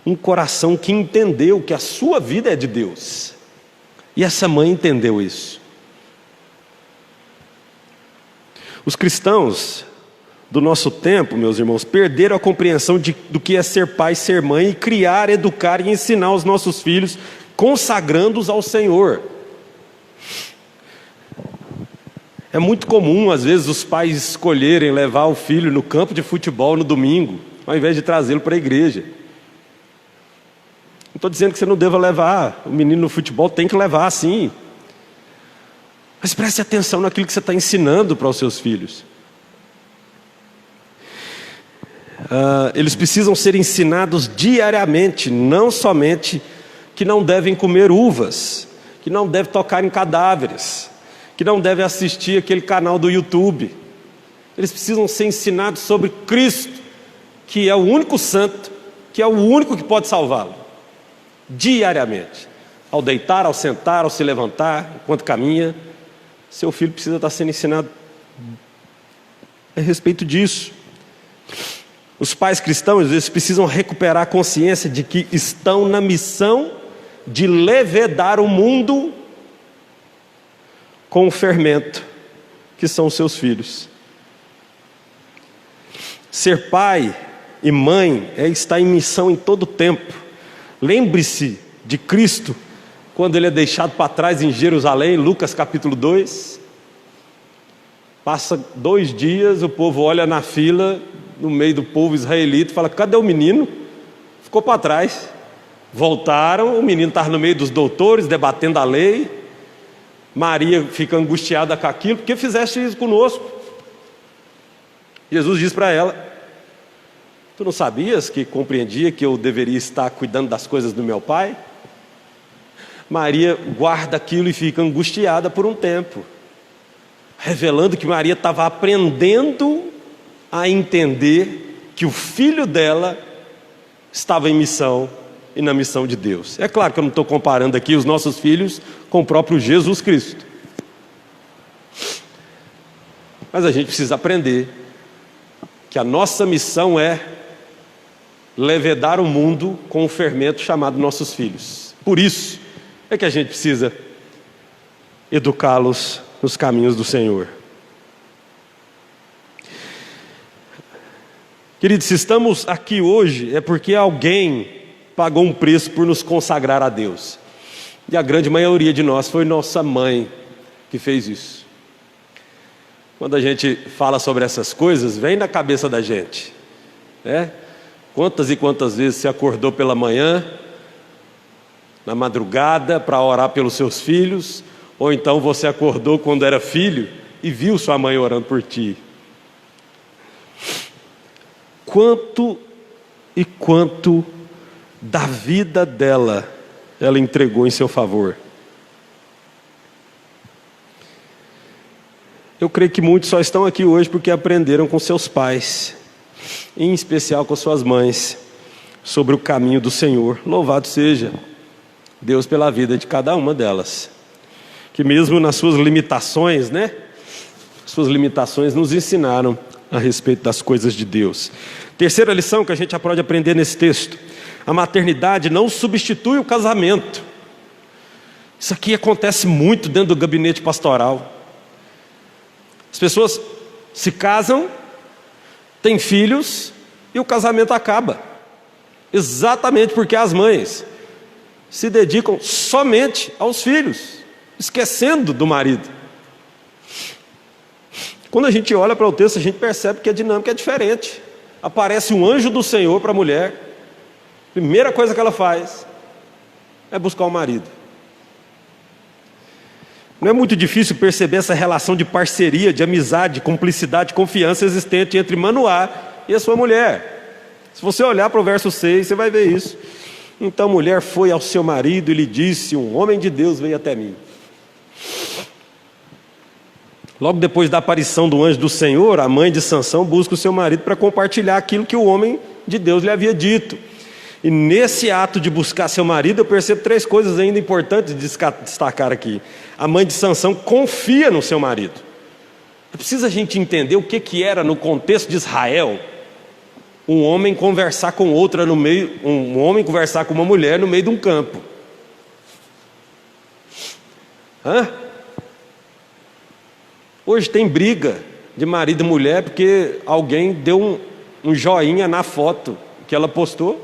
um coração que entendeu que a sua vida é de Deus. E essa mãe entendeu isso. Os cristãos do nosso tempo, meus irmãos, perderam a compreensão do que é ser pai, ser mãe, e criar, educar e ensinar os nossos filhos, consagrando-os ao Senhor. É muito comum, às vezes, os pais escolherem levar o filho no campo de futebol no domingo, ao invés de trazê-lo para a igreja. Não estou dizendo que você não deva levar o menino no futebol, tem que levar sim. Mas preste atenção naquilo que você está ensinando para os seus filhos. Eles precisam ser ensinados diariamente, não somente que não devem comer uvas, que não devem tocar em cadáveres, que não devem assistir aquele canal do YouTube. Eles precisam ser ensinados sobre Cristo, que é o único santo, que é o único que pode salvá-lo. Diariamente, ao deitar, ao sentar, ao se levantar, enquanto caminha, seu filho precisa estar sendo ensinado a respeito disso. Os pais cristãos, eles precisam recuperar a consciência de que estão na missão de levedar o mundo com o fermento que são os seus filhos. Ser pai e mãe é estar em missão em todo o tempo. Lembre-se de Cristo quando ele é deixado para trás em Jerusalém, Lucas capítulo 2. Passa 2 dias, o povo olha na fila, no meio do povo israelita, e fala: cadê o menino? Ficou para trás. Voltaram, o menino estava no meio dos doutores, debatendo a lei. Maria fica angustiada com aquilo: por que fizeste isso conosco? Jesus diz para ela: tu não sabias que compreendia que eu deveria estar cuidando das coisas do meu pai? Maria guarda aquilo e fica angustiada por um tempo, revelando que Maria estava aprendendo a entender que o filho dela estava em missão e na missão de Deus. É claro que eu não estou comparando aqui os nossos filhos com o próprio Jesus Cristo, mas a gente precisa aprender que a nossa missão é levedar o mundo com o fermento chamado nossos filhos. Por isso é que a gente precisa educá-los nos caminhos do Senhor. Queridos, se estamos aqui hoje é porque alguém pagou um preço por nos consagrar a Deus. E a grande maioria de nós foi nossa mãe que fez isso. Quando a gente fala sobre essas coisas, vem na cabeça da gente, né? Quantas e quantas vezes você acordou pela manhã, na madrugada, para orar pelos seus filhos, ou então você acordou quando era filho e viu sua mãe orando por ti. Quanto e quanto da vida dela ela entregou em seu favor. Eu creio que muitos só estão aqui hoje porque aprenderam com seus pais, em especial com suas mães, sobre o caminho do Senhor. Louvado seja Deus pela vida de cada uma delas, que mesmo nas suas limitações, né? Suas limitações nos ensinaram a respeito das coisas de Deus. Terceira lição que a gente pode aprender nesse texto: a maternidade não substitui o casamento. Isso aqui acontece muito dentro do gabinete pastoral. As pessoas se casam, têm filhos e o casamento acaba. Exatamente porque as mães se dedicam somente aos filhos, esquecendo do marido. Quando a gente olha para o texto, a gente percebe que a dinâmica é diferente. Aparece um anjo do Senhor para a mulher. Primeira coisa que ela faz é buscar o marido. Não é muito difícil perceber essa relação de parceria, de amizade, de cumplicidade, de confiança existente entre Manoá e a sua mulher. Se você olhar para o verso 6, você vai ver isso. Então a mulher foi ao seu marido e lhe disse: um homem de Deus veio até mim. Logo depois da aparição do anjo do Senhor, a mãe de Sansão busca o seu marido para compartilhar aquilo que o homem de Deus lhe havia dito. E nesse ato de buscar seu marido, eu percebo três coisas ainda importantes de destacar aqui. A mãe de Sansão confia no seu marido. É preciso a gente entender o que era no contexto de Israel um homem conversar com outra no meio, um homem conversar com uma mulher no meio de um campo. Hoje tem briga de marido e mulher porque alguém deu um joinha na foto que ela postou.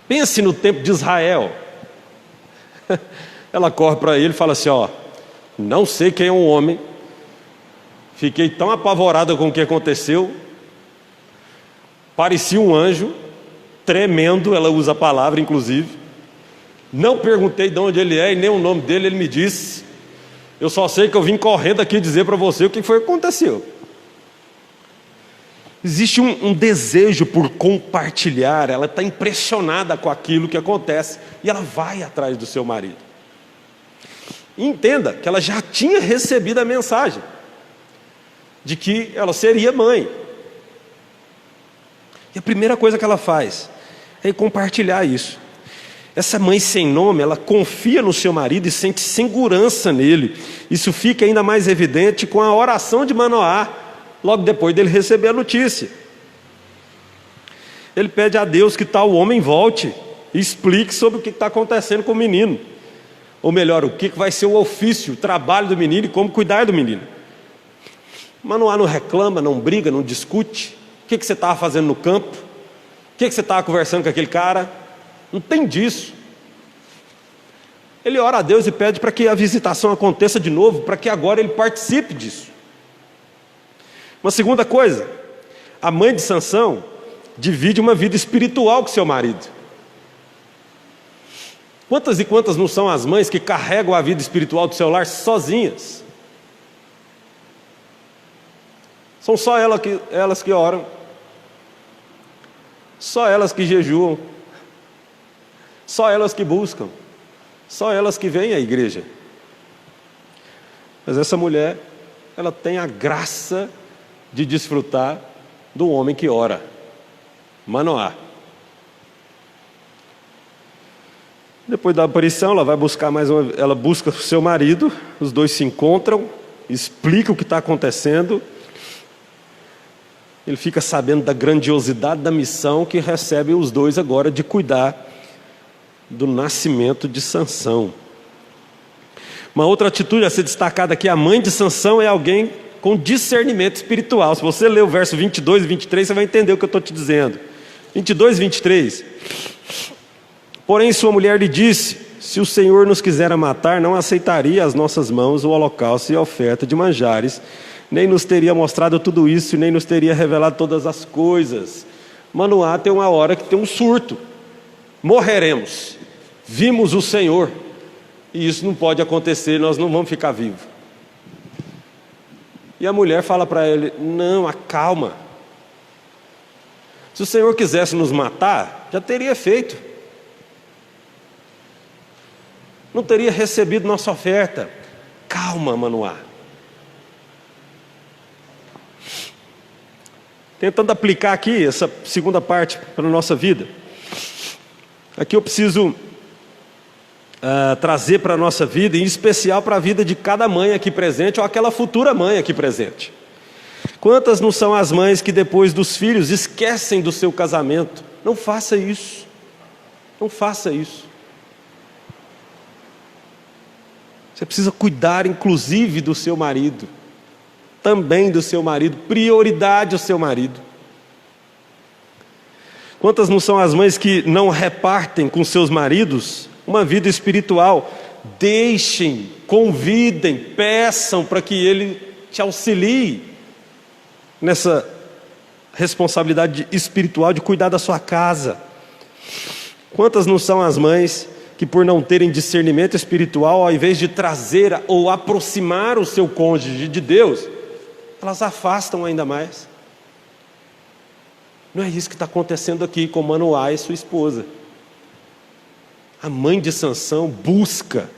Pense no tempo de Israel. Ela corre para ele e fala assim: ó, não sei quem é um homem, fiquei tão apavorada com o que aconteceu, parecia um anjo, tremendo, ela usa a palavra inclusive, não perguntei de onde ele é e nem o nome dele, ele me disse, eu só sei que eu vim correndo aqui dizer para você o que foi que aconteceu. Existe um desejo por compartilhar, ela está impressionada com aquilo que acontece e ela vai atrás do seu marido. E entenda que ela já tinha recebido a mensagem de que ela seria mãe. E a primeira coisa que ela faz é compartilhar isso. Essa mãe sem nome, ela confia no seu marido e sente segurança nele. Isso fica ainda mais evidente com a oração de Manoá, logo depois dele receber a notícia. Ele pede a Deus que tal homem volte e explique sobre o que está acontecendo com o menino. Ou melhor, o que vai ser o ofício, o trabalho do menino e como cuidar do menino. Manoá não reclama, não briga, não discute. O que você estava fazendo no campo? O que você estava conversando com aquele cara? Não tem disso. Ele ora a Deus e pede para que a visitação aconteça de novo, para que agora ele participe disso. Uma segunda coisa, a mãe de Sansão divide uma vida espiritual com seu marido. Quantas e quantas não são as mães que carregam a vida espiritual do seu lar sozinhas? São só elas que oram, só elas que jejuam, só elas que buscam, só elas que vêm à igreja. Mas essa mulher, ela tem a graça de desfrutar do homem que ora, Manoá. Depois da aparição, ela vai buscar ela busca o seu marido, os dois se encontram, explicam o que está acontecendo. Ele fica sabendo da grandiosidade da missão que recebe os dois agora de cuidar do nascimento de Sansão. Uma outra atitude a ser destacada aqui, a mãe de Sansão é alguém com discernimento espiritual. Se você ler o verso 22 e 23, você vai entender o que eu estou te dizendo. 22 e 23. Porém sua mulher lhe disse, Se o Senhor nos quisera matar, não aceitaria as nossas mãos o holocausto e a oferta de manjares, nem nos teria mostrado tudo isso, nem nos teria revelado todas as coisas. Manoá tem uma hora que tem um surto. Morreremos. Vimos o Senhor. E isso não pode acontecer, nós não vamos ficar vivos. E a mulher fala para ele: não, acalma. Se o Senhor quisesse nos matar, já teria feito. Não teria recebido nossa oferta. Calma, Manoá. Tentando aplicar aqui essa segunda parte para a nossa vida. Aqui eu preciso trazer para a nossa vida, em especial para a vida de cada mãe aqui presente, ou aquela futura mãe aqui presente. Quantas não são as mães que depois dos filhos esquecem do seu casamento? Não faça isso. Não faça isso. Você precisa cuidar inclusive do seu marido. Também do seu marido. Prioridade ao seu marido. Quantas não são as mães que não repartem com seus maridos uma vida espiritual? Deixem, convidem, peçam para que ele te auxilie nessa responsabilidade espiritual de cuidar da sua casa. Quantas não são as mães que, por não terem discernimento espiritual, ao invés de trazer ou aproximar o seu cônjuge de Deus, elas afastam ainda mais? Não é isso que está acontecendo aqui com Manoá e sua esposa. A mãe de Sansão busca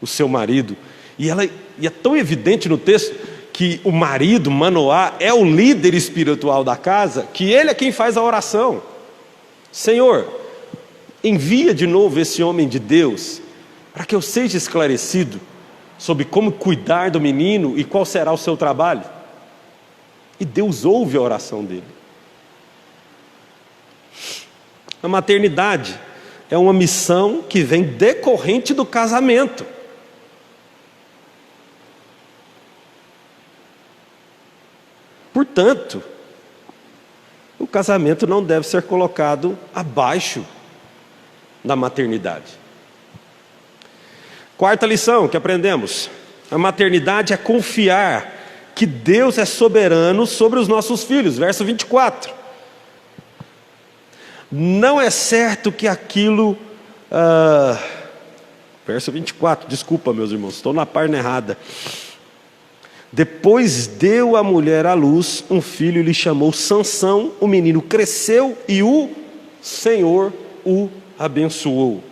o seu marido, e é tão evidente no texto que o marido, Manoá, é o líder espiritual da casa, que ele é quem faz a oração. Senhor, envia de novo esse homem de Deus, para que eu seja esclarecido sobre como cuidar do menino e qual será o seu trabalho. E Deus ouve a oração dele. A maternidade é uma missão que vem decorrente do casamento. Portanto, o casamento não deve ser colocado abaixo da maternidade. Quarta lição que aprendemos: a maternidade é confiar que Deus é soberano sobre os nossos filhos. Verso 24. Não é certo que aquilo... verso 24, desculpa meus irmãos, estou na página errada. Depois deu a mulher à luz um filho e lhe chamou Sansão. O menino cresceu e o Senhor o abençoou.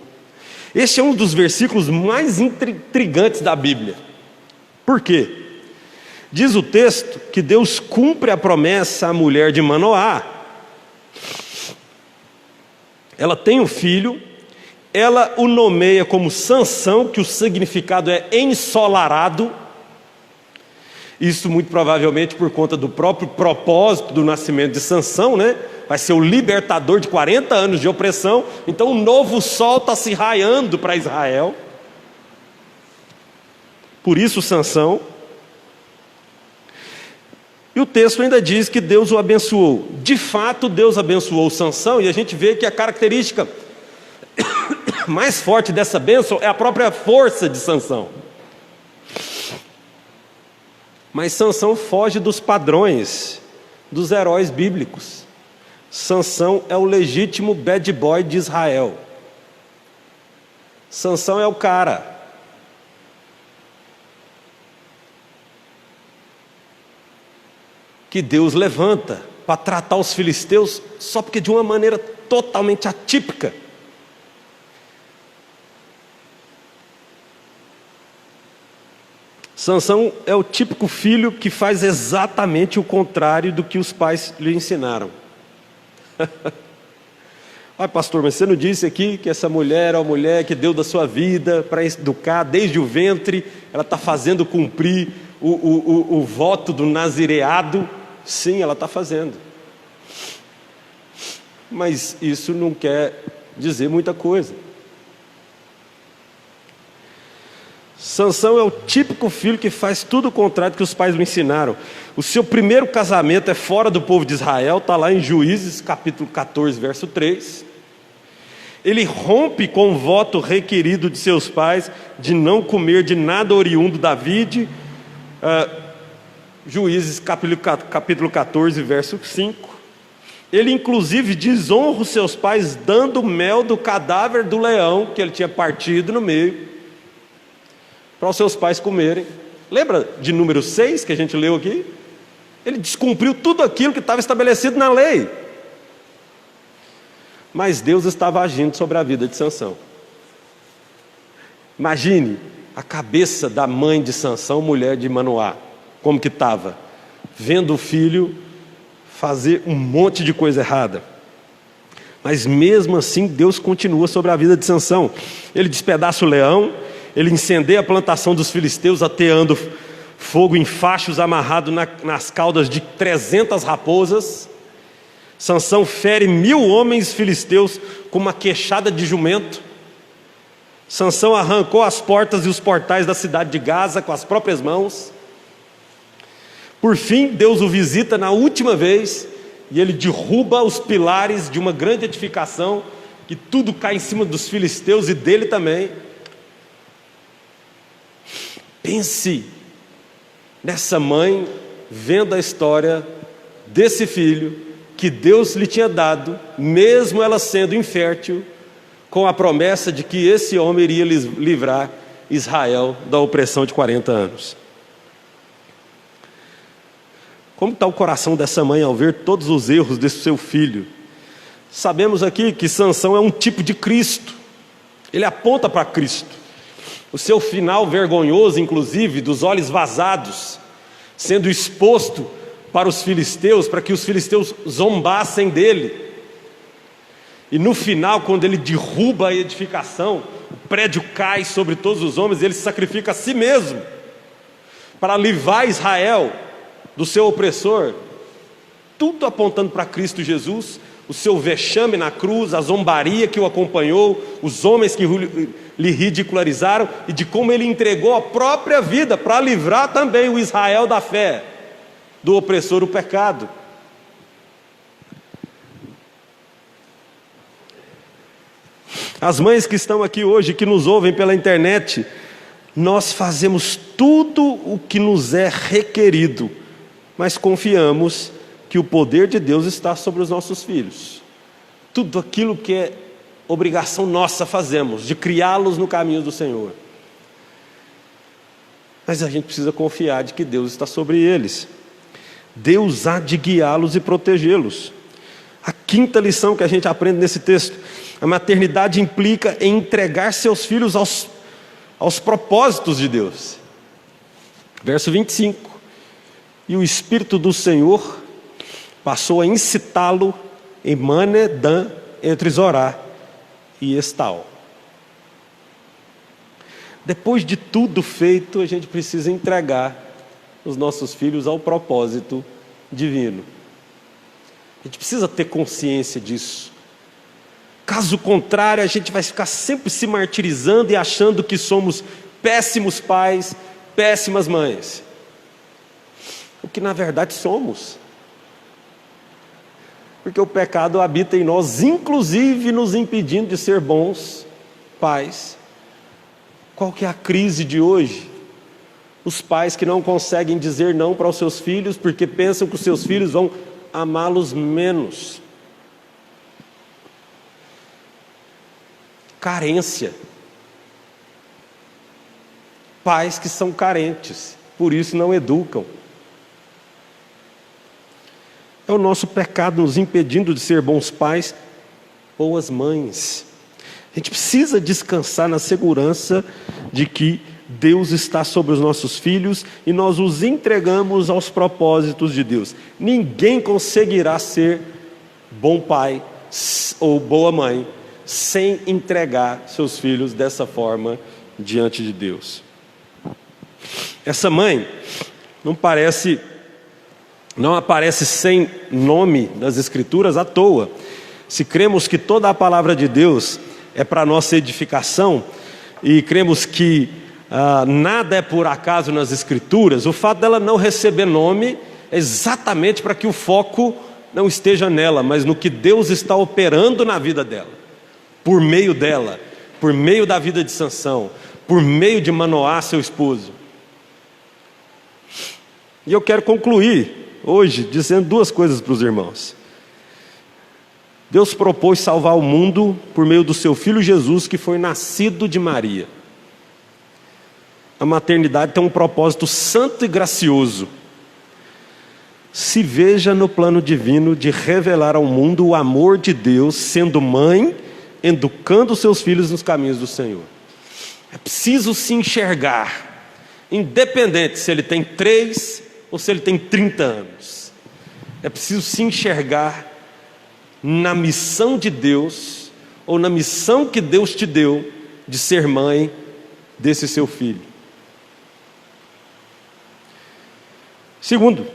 Este é um dos versículos mais intrigantes da Bíblia. Por quê? Diz o texto que Deus cumpre a promessa à mulher de Manoá. Ela tem um filho, ela o nomeia como Sansão, que o significado é ensolarado. Isso muito provavelmente por conta do próprio propósito do nascimento de Sansão, né? Vai ser o libertador de 40 anos de opressão. Então um novo sol está se raiando para Israel. Por isso Sansão. E o texto ainda diz que Deus o abençoou. De fato, Deus abençoou Sansão, e a gente vê que a característica mais forte dessa bênção é a própria força de Sansão. Mas Sansão foge dos padrões dos heróis bíblicos. Sansão é o legítimo bad boy de Israel. Sansão é o cara que Deus levanta para tratar os filisteus, só porque de uma maneira totalmente atípica. Sansão é o típico filho que faz exatamente o contrário do que os pais lhe ensinaram. Ai, pastor, mas você não disse aqui que essa mulher é uma mulher que deu da sua vida para educar desde o ventre, ela está fazendo cumprir o voto do nazireado? Sim, ela está fazendo. Mas isso não quer dizer muita coisa. Sansão é o típico filho que faz tudo o contrário do que os pais lhe ensinaram. O seu primeiro casamento é fora do povo de Israel, está lá em Juízes, capítulo 14, verso 3. Ele rompe com o voto requerido de seus pais de não comer de nada oriundo da vide. Juízes capítulo 14, verso 5. Ele inclusive desonra os seus pais dando mel do cadáver do leão que ele tinha partido no meio, para os seus pais comerem. Lembra de número 6 que a gente leu aqui? Ele descumpriu tudo aquilo que estava estabelecido na lei. Mas Deus estava agindo sobre a vida de Sansão. Imagine a cabeça da mãe de Sansão, mulher de Manoá, como que estava, vendo o filho fazer um monte de coisa errada. Mas mesmo assim Deus continua sobre a vida de Sansão. Ele despedaça o leão, ele incendeia a plantação dos filisteus, ateando fogo em fachos amarrado nas caudas de 300 raposas. Sansão fere 1000 homens filisteus com uma queixada de jumento. Sansão arrancou as portas e os portais da cidade de Gaza com as próprias mãos. Por fim, Deus o visita na última vez e ele derruba os pilares de uma grande edificação, que tudo cai em cima dos filisteus e dele também. Pense nessa mãe vendo a história desse filho que Deus lhe tinha dado, mesmo ela sendo infértil, com a promessa de que esse homem iria livrar Israel da opressão de 40 anos. Como está o coração dessa mãe ao ver todos os erros desse seu filho? Sabemos aqui que Sansão é um tipo de Cristo. Ele aponta para Cristo. O seu final vergonhoso, inclusive, dos olhos vazados, sendo exposto para os filisteus, para que os filisteus zombassem dele. E no final, quando ele derruba a edificação, o prédio cai sobre todos os homens, ele sacrifica a si mesmo para livrar Israel do seu opressor, tudo apontando para Cristo Jesus. O seu vexame na cruz, a zombaria que o acompanhou, os homens que lhe ridicularizaram, e de como ele entregou a própria vida para livrar também o Israel da fé, do opressor, o pecado. As mães que estão aqui hoje, que nos ouvem pela internet, nós fazemos tudo o que nos é requerido, mas confiamos que o poder de Deus está sobre os nossos filhos. Tudo aquilo que é obrigação nossa fazemos, de criá-los no caminho do Senhor. Mas a gente precisa confiar de que Deus está sobre eles. Deus há de guiá-los e protegê-los. A quinta lição que a gente aprende nesse texto: a maternidade implica em entregar seus filhos aos propósitos de Deus. Verso 25. E o Espírito do Senhor passou a incitá-lo em Mane, Dan, entre Zorá e Estal. Depois de tudo feito, a gente precisa entregar os nossos filhos ao propósito divino. A gente precisa ter consciência disso. Caso contrário, a gente vai ficar sempre se martirizando e achando que somos péssimos pais, péssimas mães. O que na verdade somos. Porque o pecado habita em nós, inclusive nos impedindo de ser bons pais. Qual que é a crise de hoje? Os pais que não conseguem dizer não para os seus filhos porque pensam que os seus filhos vão amá-los menos. Carência. Pais que são carentes, por isso não educam. É o nosso pecado nos impedindo de ser bons pais, boas mães. A gente precisa descansar na segurança de que Deus está sobre os nossos filhos e nós os entregamos aos propósitos de Deus. Ninguém conseguirá ser bom pai ou boa mãe sem entregar seus filhos dessa forma diante de Deus. Essa mãe não aparece sem nome nas Escrituras à toa. Se cremos que toda a palavra de Deus é para nossa edificação e cremos que nada é por acaso nas Escrituras, o fato dela não receber nome é exatamente para que o foco não esteja nela, mas no que Deus está operando na vida dela. por meio dela, por meio da vida de Sansão, por meio de Manoá, seu esposo. E eu quero concluir hoje dizendo duas coisas para os irmãos. Deus propôs salvar o mundo por meio do seu Filho Jesus, que foi nascido de Maria. A maternidade tem um propósito santo e gracioso. Se veja no plano divino de revelar ao mundo o amor de Deus, sendo mãe, educando seus filhos nos caminhos do Senhor. É preciso se enxergar, independente se ele tem 3 ou se ele tem 30 anos. É preciso se enxergar na missão de Deus, ou na missão que Deus te deu, de ser mãe desse seu filho. Segundo,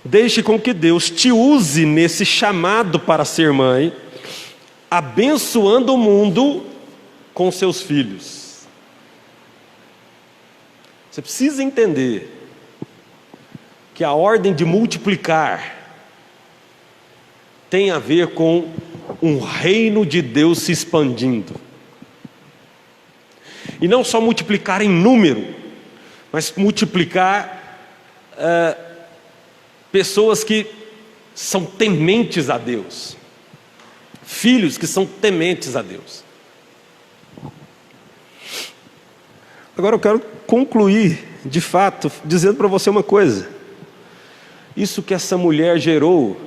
deixe com que Deus te use nesse chamado para ser mãe, abençoando o mundo com seus filhos. Você precisa entender que a ordem de multiplicar tem a ver com um reino de Deus se expandindo. E não só multiplicar em número, mas multiplicar pessoas que são tementes a Deus. Filhos que são tementes a Deus. Agora eu quero concluir, de fato, dizendo para você uma coisa. Isso que essa mulher gerou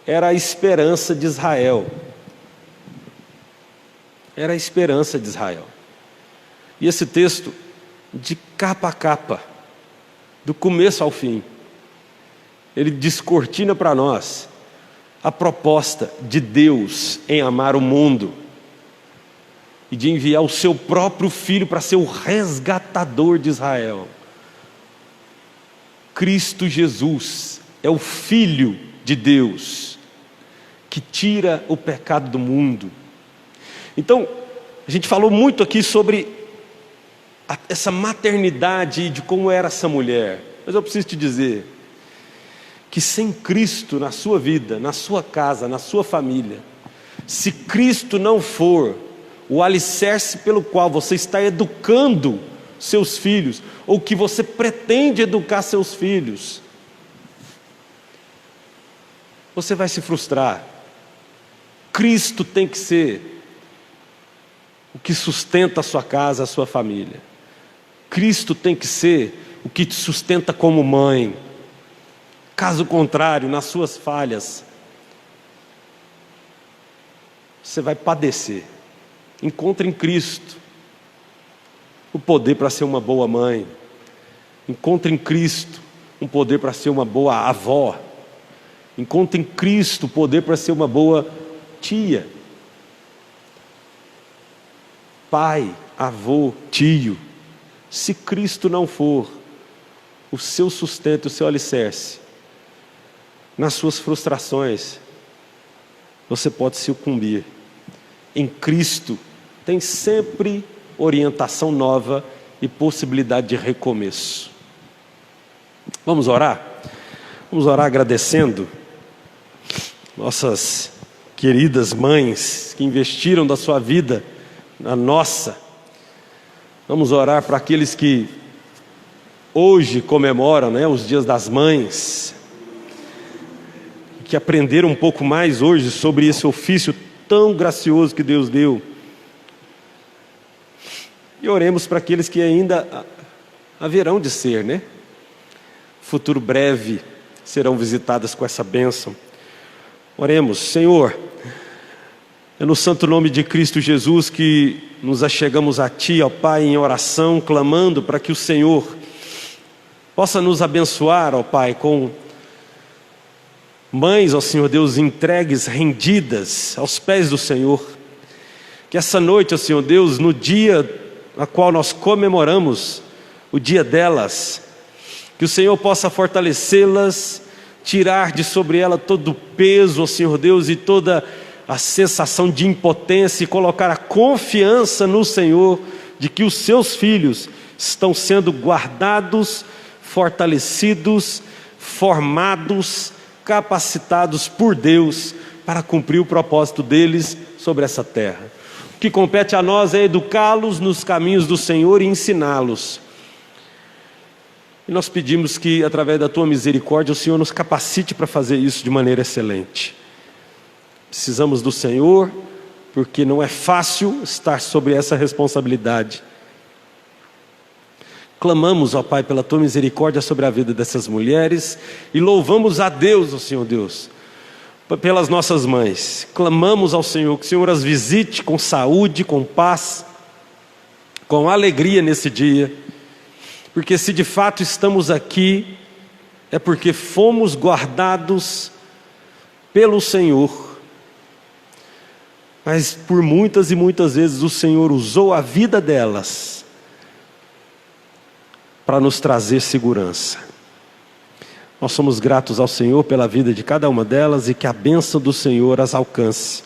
era a esperança de Israel. Era a esperança de Israel. E esse texto, de capa a capa, do começo ao fim, ele descortina para nós a proposta de Deus em amar o mundo e de enviar o seu próprio Filho para ser o resgatador de Israel. Cristo Jesus é o Filho de Deus que tira o pecado do mundo. Então, a gente falou muito aqui sobre essa maternidade, de como era essa mulher. Mas eu preciso te dizer que sem Cristo na sua vida, na sua casa, na sua família, se Cristo não for o alicerce pelo qual você está educando seus filhos, ou que você pretende educar seus filhos, você vai se frustrar. Cristo tem que ser o que sustenta a sua casa, a sua família. Cristo tem que ser o que te sustenta como mãe. Caso contrário, nas suas falhas, você vai padecer. Encontre em Cristo o poder para ser uma boa mãe. Encontre em Cristo um poder para ser uma boa avó. Encontre em Cristo o poder para ser uma boa tia. Pai, avô, tio. Se Cristo não for o seu sustento, o seu alicerce, nas suas frustrações, você pode sucumbir. Em Cristo tem sempre orientação nova e possibilidade de recomeço. Vamos orar? Vamos orar agradecendo nossas queridas mães que investiram da sua vida na nossa. Vamos orar para aqueles que hoje comemoram, os dias das mães, que aprenderam um pouco mais hoje sobre esse ofício tão gracioso que Deus deu. E oremos para aqueles que ainda haverão de ser, futuro breve, serão visitadas com essa bênção. Oremos. Senhor, é no santo nome de Cristo Jesus que nos achegamos a Ti, ó Pai, em oração, clamando para que o Senhor possa nos abençoar, ó Pai, com mães, ó Senhor Deus, entregues, rendidas aos pés do Senhor. Que essa noite, ó Senhor Deus, no dia a qual nós comemoramos o dia delas, que o Senhor possa fortalecê-las, tirar de sobre ela todo o peso, ó Senhor Deus, e toda a sensação de impotência, e colocar a confiança no Senhor, de que os seus filhos estão sendo guardados, fortalecidos, formados, capacitados por Deus, para cumprir o propósito deles sobre essa terra. O que compete a nós é educá-los nos caminhos do Senhor e ensiná-los. E nós pedimos que, através da Tua misericórdia, o Senhor nos capacite para fazer isso de maneira excelente. Precisamos do Senhor, porque não é fácil estar sobre essa responsabilidade. Clamamos, ó Pai, pela Tua misericórdia sobre a vida dessas mulheres e louvamos a Deus, ó Senhor Deus, pelas nossas mães. Clamamos ao Senhor que o Senhor as visite com saúde, com paz, com alegria nesse dia, porque se de fato estamos aqui, é porque fomos guardados pelo Senhor. Mas por muitas e muitas vezes o Senhor usou a vida delas para nos trazer segurança. Nós somos gratos ao Senhor pela vida de cada uma delas e que a bênção do Senhor as alcance.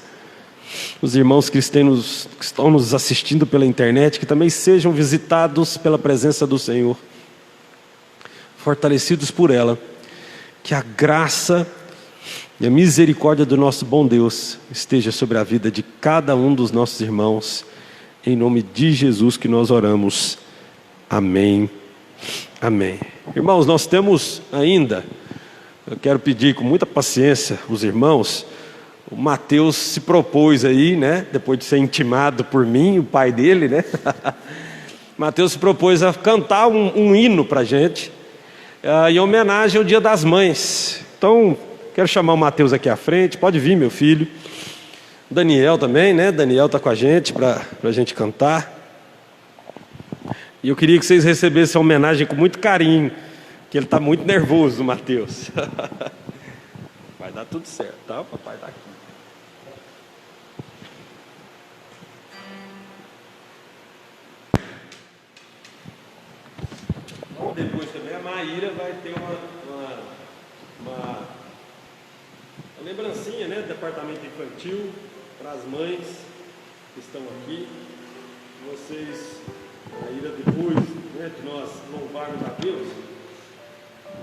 Os irmãos cristãos que estão nos assistindo pela internet, que também sejam visitados pela presença do Senhor, fortalecidos por ela, que a graça e a misericórdia do nosso bom Deus esteja sobre a vida de cada um dos nossos irmãos, em nome de Jesus que nós oramos. Amém. Amém. Irmãos, nós temos ainda, eu quero pedir com muita paciência os irmãos, o Mateus se propôs aí, né, depois de ser intimado por mim, o pai dele, né, Mateus se propôs a cantar um hino para a gente, em homenagem ao Dia das Mães. Então, quero chamar o Mateus aqui à frente, pode vir, meu filho. Daniel também, né, Daniel está com a gente para a gente cantar. E eu queria que vocês recebessem a homenagem com muito carinho, que ele está muito nervoso, Mateus. Vai dar tudo certo, tá? O papai está aqui. Bom, depois também a Maíra vai ter uma lembrancinha, né, do departamento infantil para as mães que estão aqui. Vocês... Maíra, depois, né, de nós louvarmos a Deus,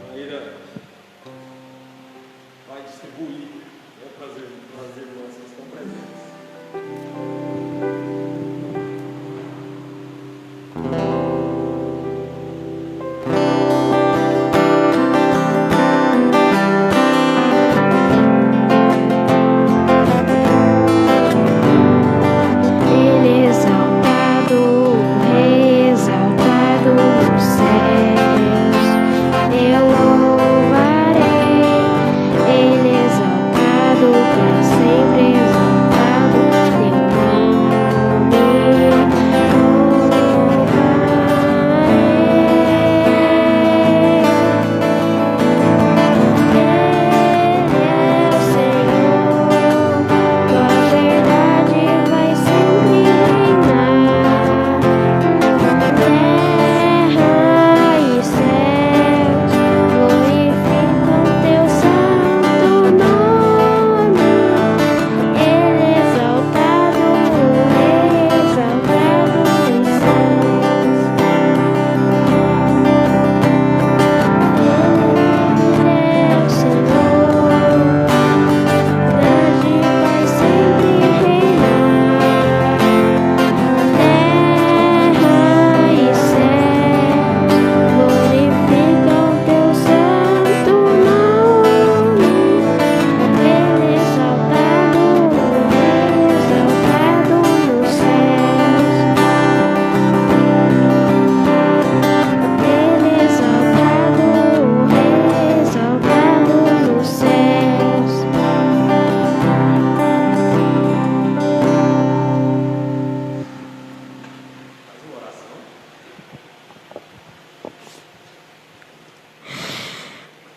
Maíra vai distribuir, né, para as irmãs que estão presentes.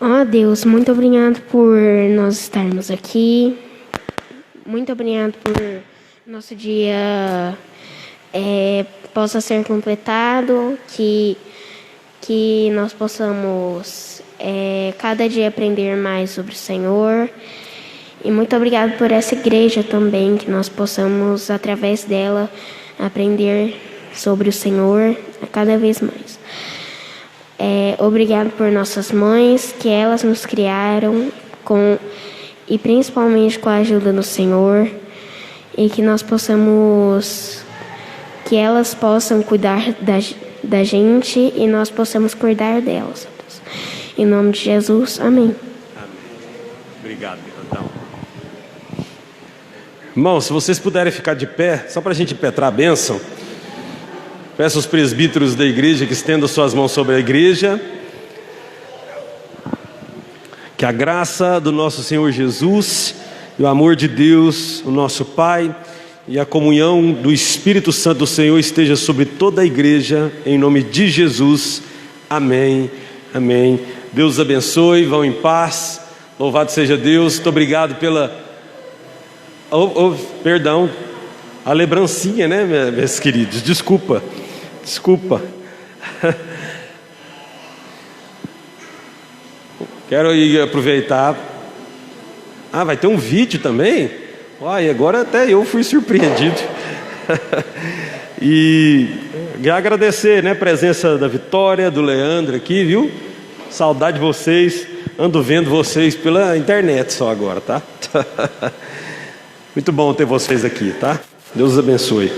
Ó Deus, muito obrigado por nós estarmos aqui. Muito obrigado por nosso dia possa ser completado, que nós possamos cada dia aprender mais sobre o Senhor. E muito obrigado por essa igreja também, que nós possamos, através dela, aprender sobre o Senhor a cada vez mais. Obrigado por nossas mães, que elas nos criaram e principalmente com a ajuda do Senhor, e que nós possamos, que elas possam cuidar da gente e nós possamos cuidar delas. Em nome de Jesus, amém. Obrigado, então. Irmãos, se vocês puderem ficar de pé, só para a gente impetrar a bênção, peço aos presbíteros da igreja que estendam suas mãos sobre a igreja. Que a graça do nosso Senhor Jesus, e o amor de Deus, o nosso Pai, e a comunhão do Espírito Santo do Senhor esteja sobre toda a igreja, em nome de Jesus. Amém, amém. Deus os abençoe, vão em paz. Louvado seja Deus. Muito obrigado pela... perdão, a lembrancinha, né, meus queridos? Desculpa. Quero aproveitar. Vai ter um vídeo também? E agora até eu fui surpreendido. E agradecer, né, a presença da Vitória, do Leandro aqui, viu? Saudade de vocês. Ando vendo vocês pela internet só agora, tá? Muito bom ter vocês aqui, tá? Deus os abençoe.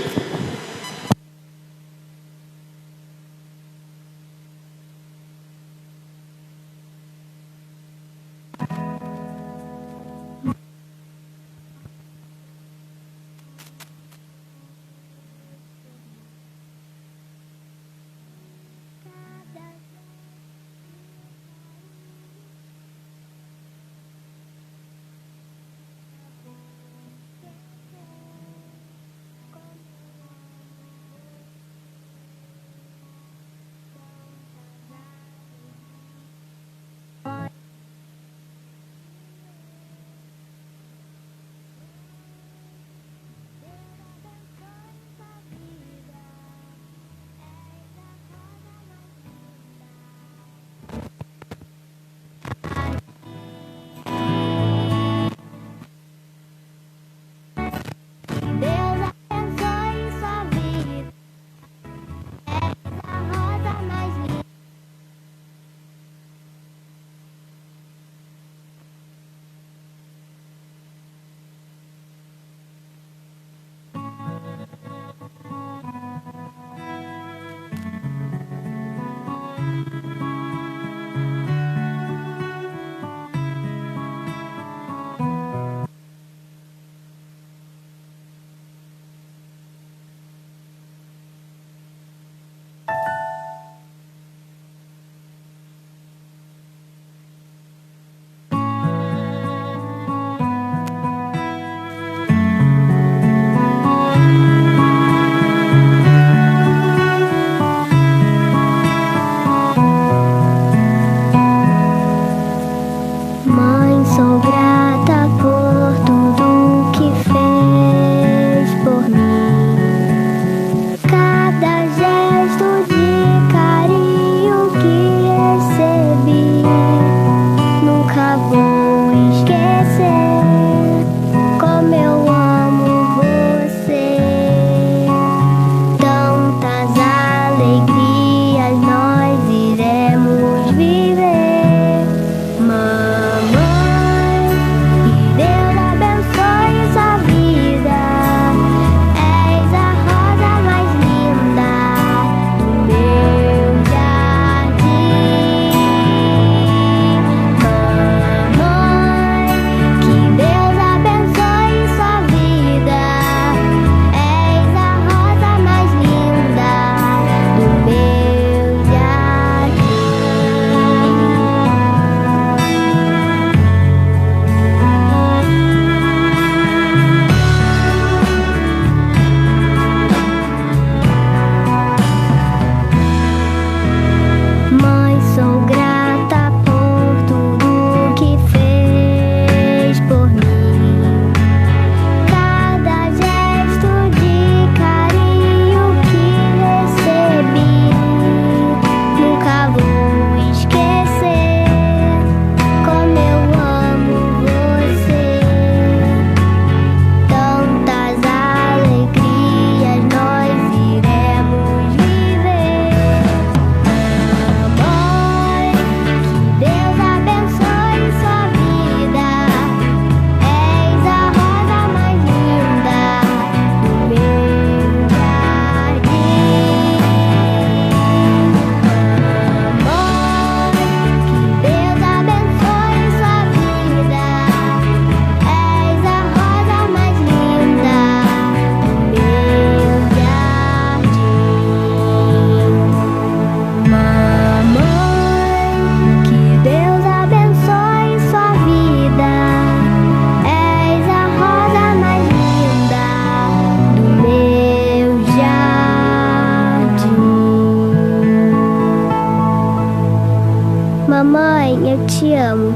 Mamãe, eu te amo.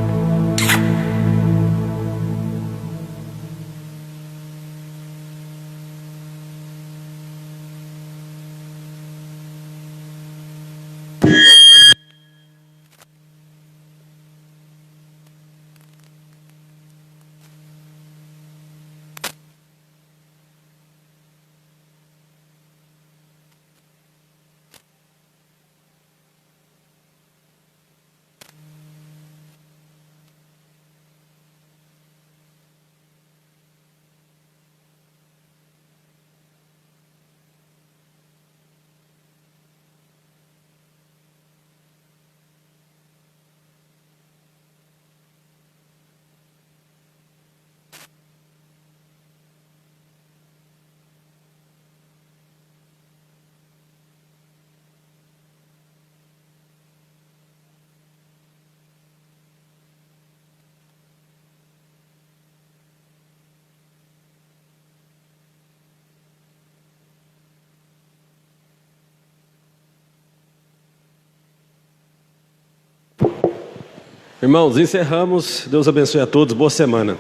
Irmãos, encerramos. Deus abençoe a todos. Boa semana.